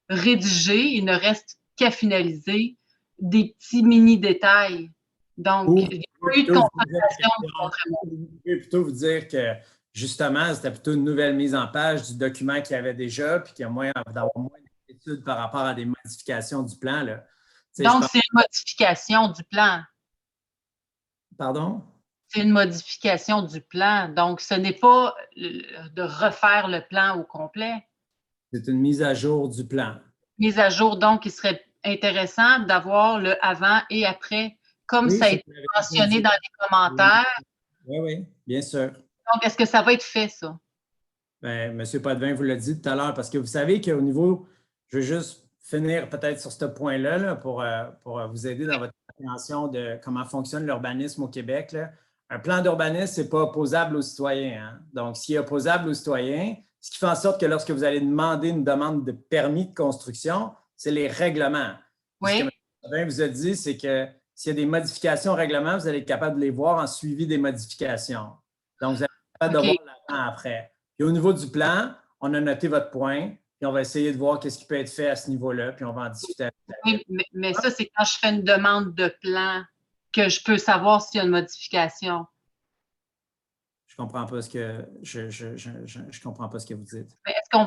rédigé. Il ne reste qu'à finaliser des petits mini-détails. Donc, il n'y a pas eu de confrontation contre moi. Je vais plutôt vous dire que, justement, c'était plutôt une nouvelle mise en page du document qu'il y avait déjà, puis qu'il y a moyen d'avoir moins d'inquiétude par rapport à des modifications du plan, là. Donc, c'est une modification du plan. Pardon? C'est une modification du plan. Donc, ce n'est pas de refaire le plan au complet. C'est une mise à jour du plan. Mise à jour, donc, il serait intéressant d'avoir le avant et après, comme ça a été mentionné dans les commentaires. Oui, bien sûr. Donc, est-ce que ça va être fait, ça? Bien, M. Potvin vous l'a dit tout à l'heure, parce que vous savez qu'au niveau, je veux juste finir peut-être sur ce point-là là, pour vous aider dans votre compréhension de comment fonctionne l'urbanisme au Québec. Là. Un plan d'urbanisme, ce n'est pas opposable aux citoyens. Hein? Donc, s'il est opposable aux citoyens, ce qui fait en sorte que lorsque vous allez demander une demande de permis de construction, c'est les règlements. Oui. Ce que M. Potvin vous a dit, c'est que s'il y a des modifications au règlement, vous allez être capable de les voir en suivi des modifications. Donc, vous allez être capable de voir l'avant après. Puis au niveau du plan, on a noté votre point. Puis on va essayer de voir qu'est-ce qui peut être fait à ce niveau-là, puis on va en discuter. Oui, mais ça, c'est quand je fais une demande de plan que je peux savoir s'il y a une modification. Je comprends pas ce que je comprends pas ce que vous dites. Est-ce qu'on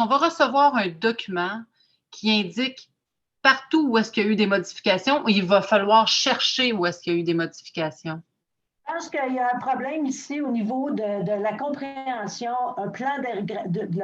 va recevoir un document qui indique partout où est-ce qu'il y a eu des modifications ou il va falloir chercher où est-ce qu'il y a eu des modifications? Je pense qu'il y a un problème ici au niveau de la compréhension. Le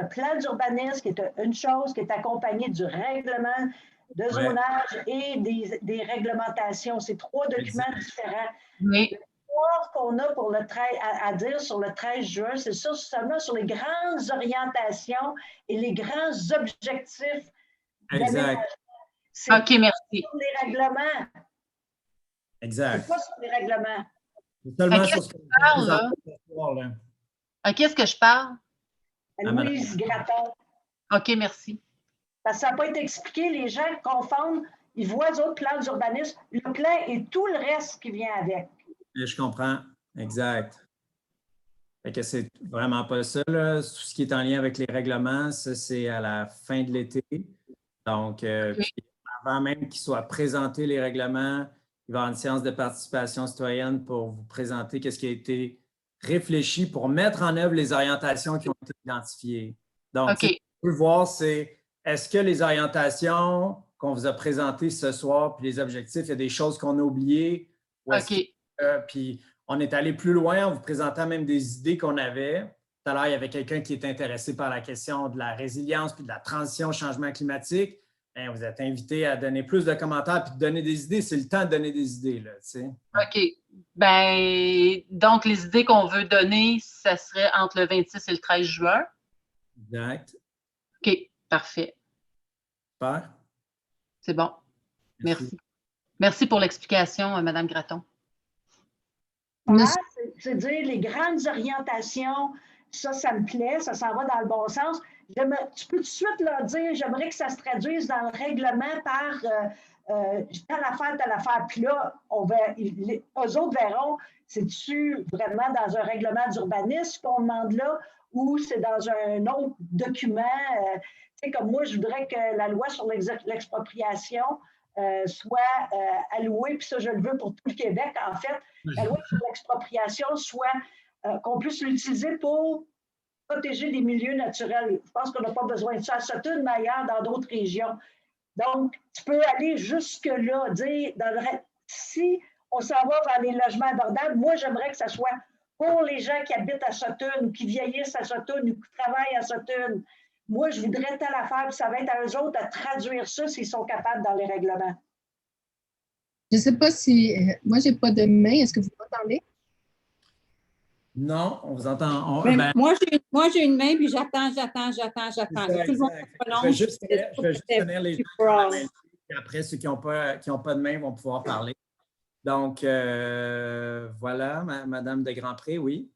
plan d'urbanisme qui est une chose qui est accompagné du règlement de zonage et des réglementations. C'est 3 documents différents. Oui. L'histoire qu'on a pour à dire sur le 13 juin, c'est ça seulement sur les grandes orientations et les grands objectifs. Exact. OK, merci. Sur les règlements. Exact. C'est pas sur les règlements. C'est seulement sur ce que tu parles, là? À qui est-ce que je parle? À Louise Gratton. OK, merci. Parce que ça n'a pas été expliqué, les gens confondent, ils voient les autres plans d'urbanisme, le plan et tout le reste qui vient avec. Je comprends. Exact. Fait que c'est vraiment pas ça, là. Tout ce qui est en lien avec les règlements, ça, c'est à la fin de l'été. Donc, puis avant même qu'ils soient présentés, les règlements, il va y avoir une séance de participation citoyenne pour vous présenter ce qui a été réfléchi pour mettre en œuvre les orientations qui ont été identifiées. Donc, ce qu'on peut voir, c'est est-ce que les orientations qu'on vous a présentées ce soir, puis les objectifs, il y a des choses qu'on a oubliées? Puis on est allé plus loin en vous présentant même des idées qu'on avait. Tout à l'heure, il y avait quelqu'un qui est intéressé par la question de la résilience puis de la transition au changement climatique. Bien, vous êtes invité à donner plus de commentaires puis de donner des idées. C'est le temps de donner des idées, là, tu sais. OK. Bien, donc, les idées qu'on veut donner, ça serait entre le 26 et le 13 juin. Exact. OK, parfait. Super. C'est bon. Merci. Merci pour l'explication, Mme Gratton. C'est dire les grandes orientations, ça me plaît, ça s'en va dans le bon sens. Tu peux tout de suite leur dire, j'aimerais que ça se traduise dans le règlement par telle affaire. Puis là, eux autres verront, c'est-tu vraiment dans un règlement d'urbanisme qu'on demande là ou c'est dans un autre document? Tu sais, comme moi, je voudrais que la loi sur l'expropriation soit allouée, puis ça, je le veux pour tout le Québec, en fait, la loi sur l'expropriation soit qu'on puisse l'utiliser pour protéger des milieux naturels. Je pense qu'on n'a pas besoin de ça à Sutton, mais ailleurs, dans d'autres régions. Donc, tu peux aller jusque-là, dire, si on s'en va vers les logements abordables, moi, j'aimerais que ça soit pour les gens qui habitent à Sutton ou qui vieillissent à Sutton ou qui travaillent à Sutton. Moi, je voudrais telle affaire, puis ça va être à eux autres à traduire ça s'ils sont capables dans les règlements. Je ne sais pas si... moi, je n'ai pas de main. Est-ce que vous m'entendez? Non, on vous entend. Moi, j'ai une main, puis j'attends. Tout le monde je vais juste tenir les gens qui ont la main, et après, ceux qui n'ont pas de main vont pouvoir parler. Donc, voilà, Madame de Grandpré, oui.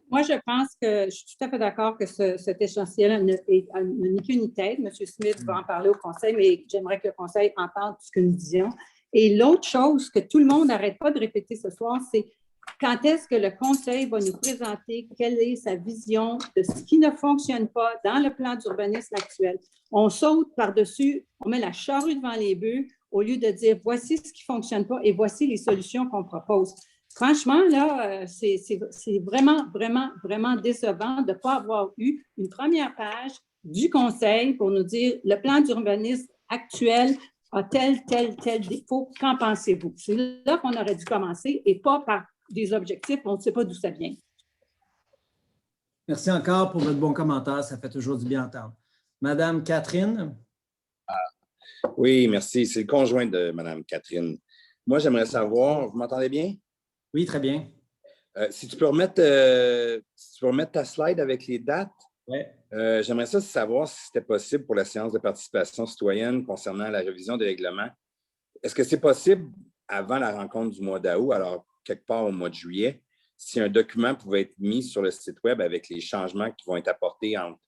Moi, je pense que je suis tout à fait d'accord que cet échantillon n'est qu'une tête. M. Smith va en parler au Conseil, mais j'aimerais que le Conseil entende ce que nous disions. Et l'autre chose que tout le monde n'arrête pas de répéter ce soir, c'est quand est-ce que le Conseil va nous présenter quelle est sa vision de ce qui ne fonctionne pas dans le plan d'urbanisme actuel. On saute par-dessus, on met la charrue devant les bœufs au lieu de dire voici ce qui ne fonctionne pas et voici les solutions qu'on propose. Franchement, là, c'est vraiment, vraiment, vraiment décevant de ne pas avoir eu une première page du Conseil pour nous dire le plan d'urbanisme actuel a tel défaut. Qu'en pensez-vous? C'est là qu'on aurait dû commencer et pas par des objectifs, on ne sait pas d'où ça vient. Merci encore pour votre bon commentaire. Ça fait toujours du bien entendre. Madame Catherine? Oui, merci. C'est le conjoint de Madame Catherine. Moi, j'aimerais savoir, vous m'entendez bien? Oui, très bien. Si tu peux remettre ta slide avec les dates, j'aimerais savoir si c'était possible pour la séance de participation citoyenne concernant la révision des règlements. Est-ce que c'est possible avant la rencontre du mois d'août, alors quelque part au mois de juillet, si un document pouvait être mis sur le site Web avec les changements qui vont être apportés entre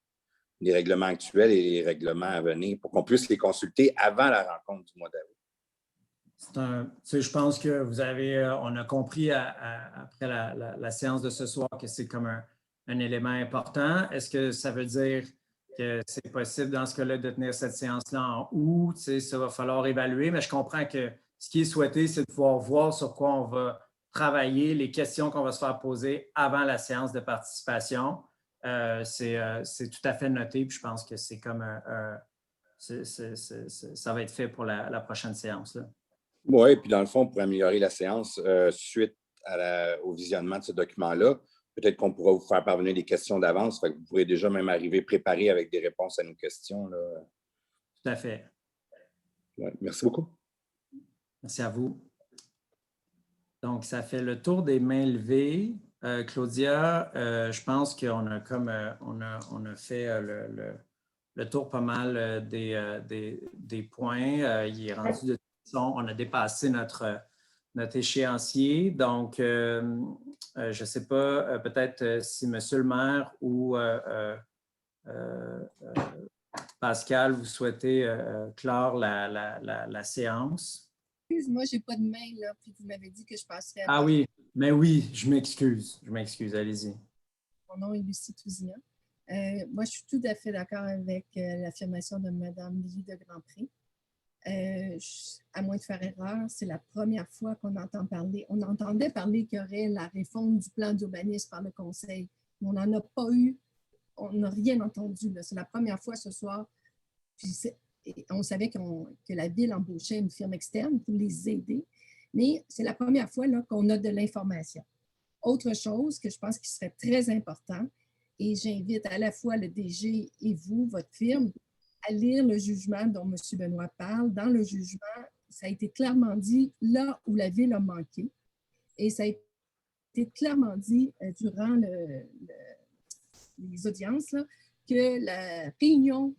les règlements actuels et les règlements à venir pour qu'on puisse les consulter avant la rencontre du mois d'août? Je pense que on a compris après la séance de ce soir que c'est comme un élément important. Est-ce que ça veut dire que c'est possible dans ce cas-là de tenir cette séance-là en août? Ça va falloir évaluer, mais je comprends que ce qui est souhaité, c'est de pouvoir voir sur quoi on va travailler, les questions qu'on va se faire poser avant la séance de participation. C'est tout à fait noté, puis je pense que c'est comme ça va être fait pour la prochaine séance. Là. Oui, puis dans le fond, pour améliorer la séance, suite au visionnement de ce document-là. Peut-être qu'on pourra vous faire parvenir des questions d'avance. Vous pourrez déjà même arriver préparé avec des réponses à nos questions, là. Tout à fait. Ouais, merci beaucoup. Merci à vous. Donc, ça fait le tour des mains levées. Claudia, je pense qu'on a on a fait le tour pas mal des points. Il est rendu de toute façon, on a dépassé notre échéancier. Donc, je ne sais pas, peut-être si M. le maire ou Pascal, vous souhaitez clore la séance. Moi, je n'ai pas de main, là, puis vous m'avez dit que je passerais à... Ah oui, mais oui, je m'excuse, allez-y. Mon nom est Lucie Tousignan. Moi, je suis tout à fait d'accord avec l'affirmation de Mme Lily de Grandpré. À moins de faire erreur, c'est la première fois qu'on entend parler. On entendait parler qu'il y aurait la réforme du plan d'urbanisme par le Conseil. Mais on n'en a pas eu, on n'a rien entendu. C'est la première fois ce soir. Puis on savait que la Ville embauchait une firme externe pour les aider, mais c'est la première fois qu'on a de l'information. Autre chose que je pense qui serait très important, et j'invite à la fois le DG et vous, votre firme, à lire le jugement dont M. Benoît parle. Dans le jugement, ça a été clairement dit là où la Ville a manqué, et ça a été clairement dit durant les audiences là, que la réunion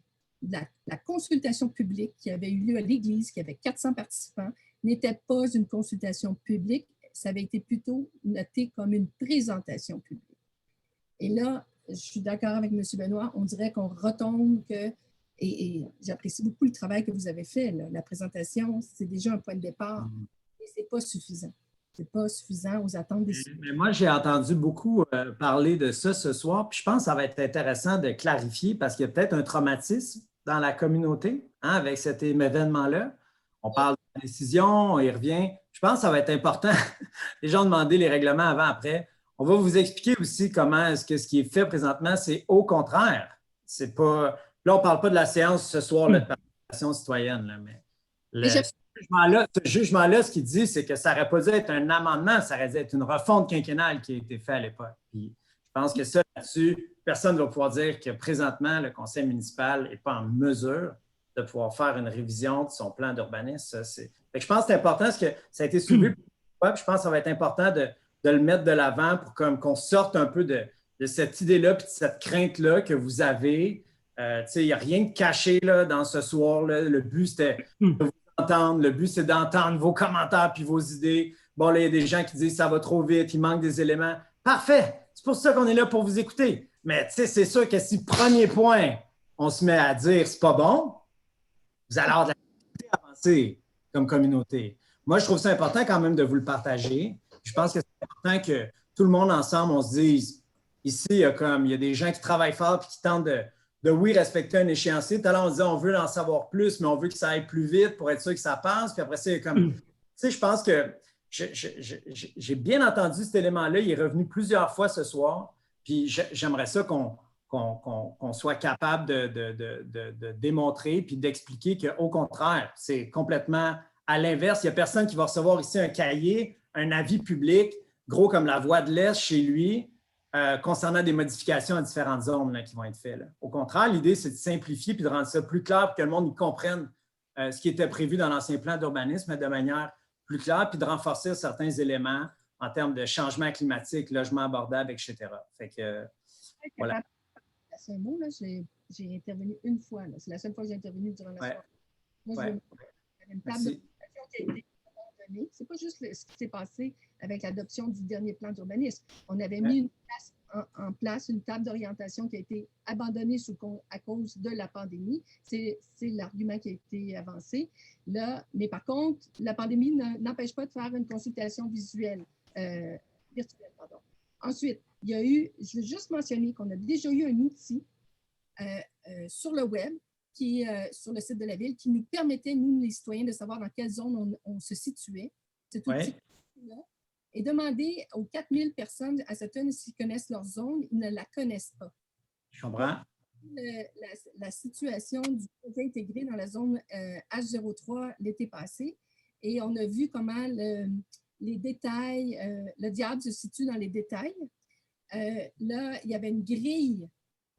la consultation publique qui avait eu lieu à l'Église, qui avait 400 participants, n'était pas une consultation publique, ça avait été plutôt noté comme une présentation publique. Et là, je suis d'accord avec M. Benoît, on dirait qu'on retombe que, et j'apprécie beaucoup le travail que vous avez fait, là. La présentation, c'est déjà un point de départ, mais ce n'est pas suffisant. Ce n'est pas suffisant aux attentes des citoyens. Mais moi, j'ai entendu beaucoup parler de ça ce soir, puis je pense que ça va être intéressant de clarifier parce qu'il y a peut-être un traumatisme dans la communauté avec cet événement-là. On parle de la décision, on y revient. Je pense que ça va être important. Les gens ont demandé les règlements avant, après. On va vous expliquer aussi comment est-ce que ce qui est fait présentement, c'est au contraire. C'est pas. Là, on ne parle pas de la séance ce soir là, de participation citoyenne, là, mais ce jugement-là, ce qu'il dit, c'est que ça n'aurait pas dû être un amendement, ça aurait dû être une refonte quinquennale qui a été faite à l'époque. Puis, je pense que ça, là-dessus, personne ne va pouvoir dire que présentement, le conseil municipal n'est pas en mesure de pouvoir faire une révision de son plan d'urbanisme. Je pense que c'est important parce que ça a été soulevé. Je pense que ça va être important de le mettre de l'avant pour qu'on sorte un peu de cette idée-là et de cette crainte-là que vous avez. Il n'y a rien de caché là, dans ce soir-là. Le but, c'était de vous entendre. Le but, c'est d'entendre vos commentaires puis vos idées. Bon, là, il y a des gens qui disent que ça va trop vite, il manque des éléments. Parfait! C'est pour ça qu'on est là pour vous écouter. Mais c'est sûr que si, premier point, on se met à dire c'est pas bon, vous allez avoir de la difficulté à avancer comme communauté. Moi, je trouve ça important quand même de vous le partager. Je pense que c'est important que tout le monde ensemble, on se dise, ici, il y a des gens qui travaillent fort et qui tentent de oui, respecter un échéancier. Tout à l'heure, on disait on veut en savoir plus, mais on veut que ça aille plus vite pour être sûr que ça passe. Puis après, c'est comme, tu sais, je pense que j'ai bien entendu cet élément-là. Il est revenu plusieurs fois ce soir. Puis j'aimerais ça qu'on soit capable de démontrer puis d'expliquer qu'au contraire, c'est complètement à l'inverse. Il n'y a personne qui va recevoir ici un cahier, un avis public, gros comme la Voie de l'Est chez lui, concernant des modifications à différentes zones là, qui vont être faites. Là. Au contraire, l'idée, c'est de simplifier puis de rendre ça plus clair pour que le monde y comprenne ce qui était prévu dans l'ancien plan d'urbanisme de manière plus claire puis de renforcer certains éléments en termes de changement climatique, logement abordable, etc. Fait que, voilà. C'est un mot, là, j'ai intervenu une fois. C'est la seule fois que j'ai intervenu durant la soirée. Moi, j'ai une table d'observation qui a été abandonnée. Ce n'est pas juste ce qui s'est passé avec l'adoption du dernier plan d'urbanisme. On avait mis en place une table d'orientation qui a été abandonnée à cause de la pandémie. C'est l'argument qui a été avancé. Là, mais par contre, la pandémie n'empêche pas de faire une consultation virtuelle. Pardon. Ensuite, il y a eu, je veux juste mentionner qu'on a déjà eu un outil sur le web, qui est sur le site de la Ville, qui nous permettait, nous, les citoyens, de savoir dans quelle zone on se situait. Cet outil-là. Et demander aux 4000 personnes à Sutton s'ils connaissent leur zone, ils ne la connaissent pas. Je comprends. La situation du projet intégré dans la zone H03 l'été passé, et on a vu comment les détails, le diable se situe dans les détails. Là, il y avait une grille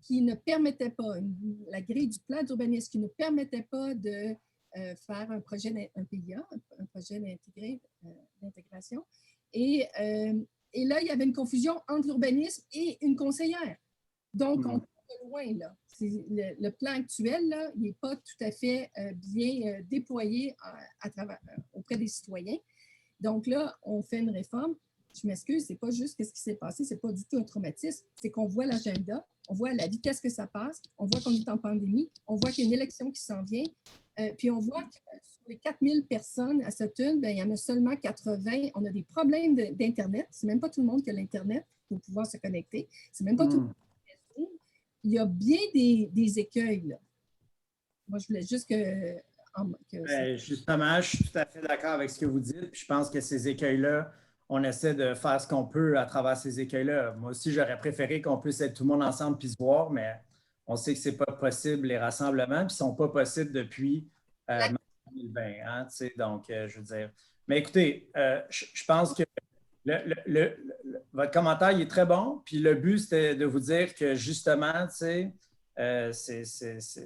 qui ne permettait pas, la grille du plan d'urbanisme qui ne permettait pas de faire un projet, un PIA, un projet d'intégration. Et là, il y avait une confusion entre l'urbanisme et une conseillère. Donc, on part de loin, là. Le plan actuel, là, il n'est pas tout à fait bien déployé auprès des citoyens. Donc là, on fait une réforme. Je m'excuse, ce n'est pas juste ce qui s'est passé, ce n'est pas du tout un traumatisme, c'est qu'on voit l'agenda, on voit à la vitesse que ça passe, on voit qu'on est en pandémie, on voit qu'il y a une élection qui s'en vient, puis on voit que sur les 4000 personnes à Sutton, il y en a seulement 80. On a des problèmes d'Internet. Ce n'est même pas tout le monde qui a l'Internet pour pouvoir se connecter. Ce n'est même pas tout le monde qui a Zoom. Il y a bien des écueils, là. Moi, je voulais juste justement, je suis tout à fait d'accord avec ce que vous dites. Puis je pense que ces écueils-là, on essaie de faire ce qu'on peut à travers ces écueils-là. Moi aussi, j'aurais préféré qu'on puisse être tout le monde ensemble puis se voir, mais on sait que ce n'est pas possible, les rassemblements, puis ils ne sont pas possibles depuis 2020. Hein, donc, je veux dire. Mais écoutez, je pense que votre commentaire il est très bon. Puis le but, c'était de vous dire que justement,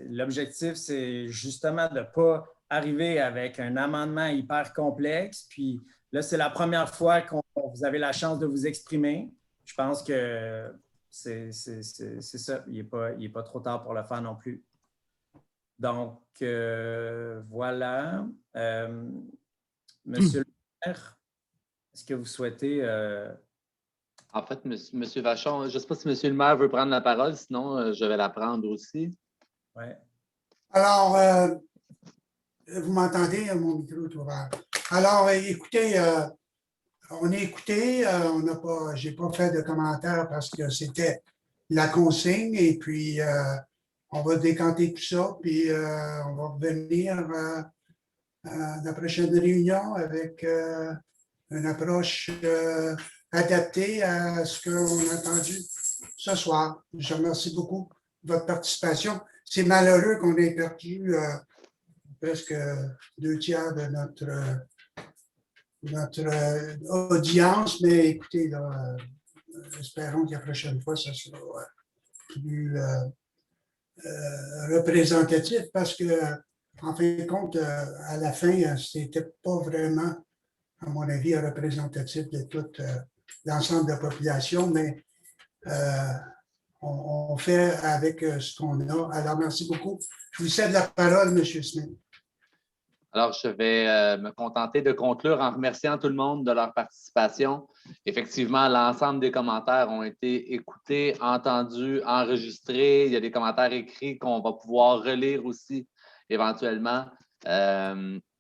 l'objectif, c'est justement de ne pas arriver avec un amendement hyper complexe. Puis là, c'est la première fois que vous avez la chance de vous exprimer. Je pense que c'est ça. Il n'est pas trop tard pour le faire non plus. Donc, voilà. Monsieur le maire, est-ce que vous souhaitez... En fait, M. Vachon, je ne sais pas si M. le maire veut prendre la parole, sinon je vais la prendre aussi. Oui. Alors, vous m'entendez, mon micro est ouvert. Alors, écoutez, on a écouté, je n'ai pas fait de commentaires parce que c'était la consigne et puis on va décanter tout ça, puis on va revenir à la prochaine réunion avec une approche adaptée à ce qu'on a entendu ce soir. Je remercie beaucoup de votre participation. C'est malheureux qu'on ait perdu presque 2/3 de notre audience, mais écoutez, là, espérons que la prochaine fois, ça sera plus représentatif parce que, en fin de compte, à la fin, c'était pas vraiment, à mon avis, représentatif de tout l'ensemble de la population, mais on fait avec ce qu'on a. Alors, merci beaucoup. Je vous cède la parole, M. Smith. Alors, je vais me contenter de conclure en remerciant tout le monde de leur participation. Effectivement, l'ensemble des commentaires ont été écoutés, entendus, enregistrés. Il y a des commentaires écrits qu'on va pouvoir relire aussi éventuellement.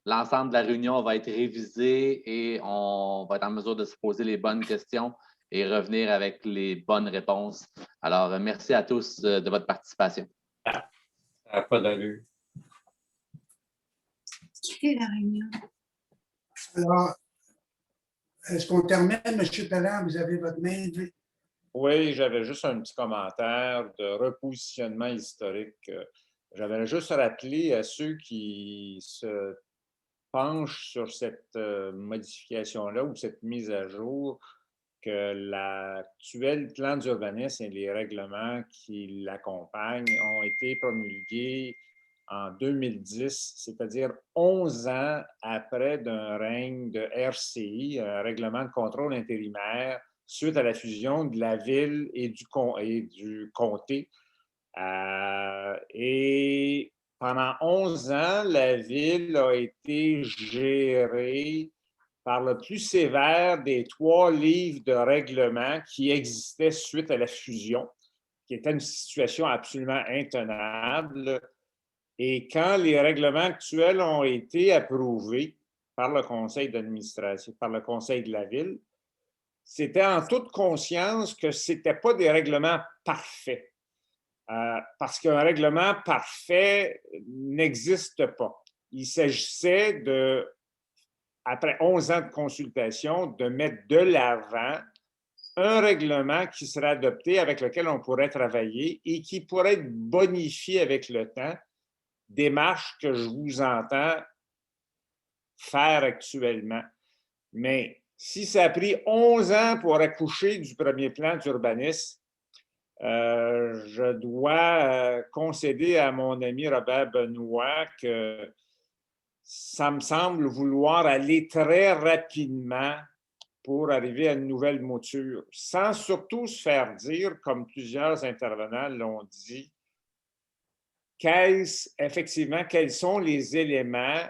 L'ensemble de la réunion va être révisé et on va être en mesure de se poser les bonnes questions et revenir avec les bonnes réponses. Alors, merci à tous de votre participation. Ça n'a pas d'allure. Quitter la réunion. Alors, est-ce qu'on termine, M. Tallant? Vous avez votre main? Oui, j'avais juste un petit commentaire de repositionnement historique. J'avais juste rappelé à ceux qui se penchent sur cette modification-là ou cette mise à jour que l'actuel plan d'urbanisme et les règlements qui l'accompagnent ont été promulgués en 2010, c'est-à-dire 11 ans après d'un règne de RCI, un règlement de contrôle intérimaire, suite à la fusion de la ville et du comté. Et pendant 11 ans, la ville a été gérée par le plus sévère des 3 livres de règlement qui existaient suite à la fusion, qui était une situation absolument intenable. Et quand les règlements actuels ont été approuvés par le conseil d'administration, par le conseil de la ville, c'était en toute conscience que ce n'étaient pas des règlements parfaits. Parce qu'un règlement parfait n'existe pas. Il s'agissait de, après 11 ans de consultation, de mettre de l'avant un règlement qui serait adopté, avec lequel on pourrait travailler et qui pourrait être bonifié avec le temps. Démarche que je vous entends faire actuellement. Mais Si ça a pris 11 ans pour accoucher du premier plan d'urbanisme, je dois concéder à mon ami Robert Benoît que ça me semble vouloir aller très rapidement pour arriver à une nouvelle mouture, sans surtout se faire dire, comme plusieurs intervenants l'ont dit, effectivement, quels sont les éléments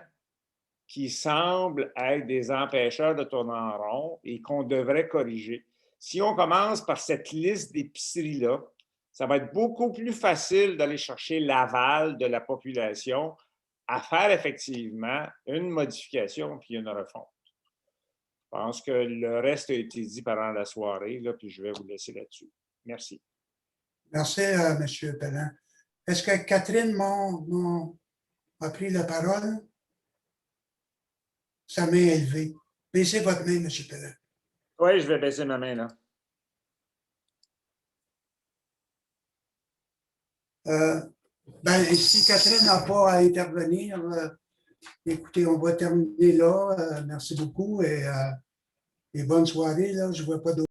qui semblent être des empêcheurs de tourner en rond et qu'on devrait corriger. Si on commence par cette liste d'épiceries-là, ça va être beaucoup plus facile d'aller chercher l'aval de la population à faire effectivement une modification puis une refonte. Je pense que le reste a été dit pendant la soirée, là, puis je vais vous laisser là-dessus. Merci. Merci, M. Pellin. Est-ce que Catherine a pris la parole? Sa main est levée. Baissez votre main, M. Pellin. Oui, je vais baisser ma main, là. Si Catherine n'a pas à intervenir, écoutez, on va terminer là. Merci beaucoup et bonne soirée. Là. Je ne vois pas d'autres.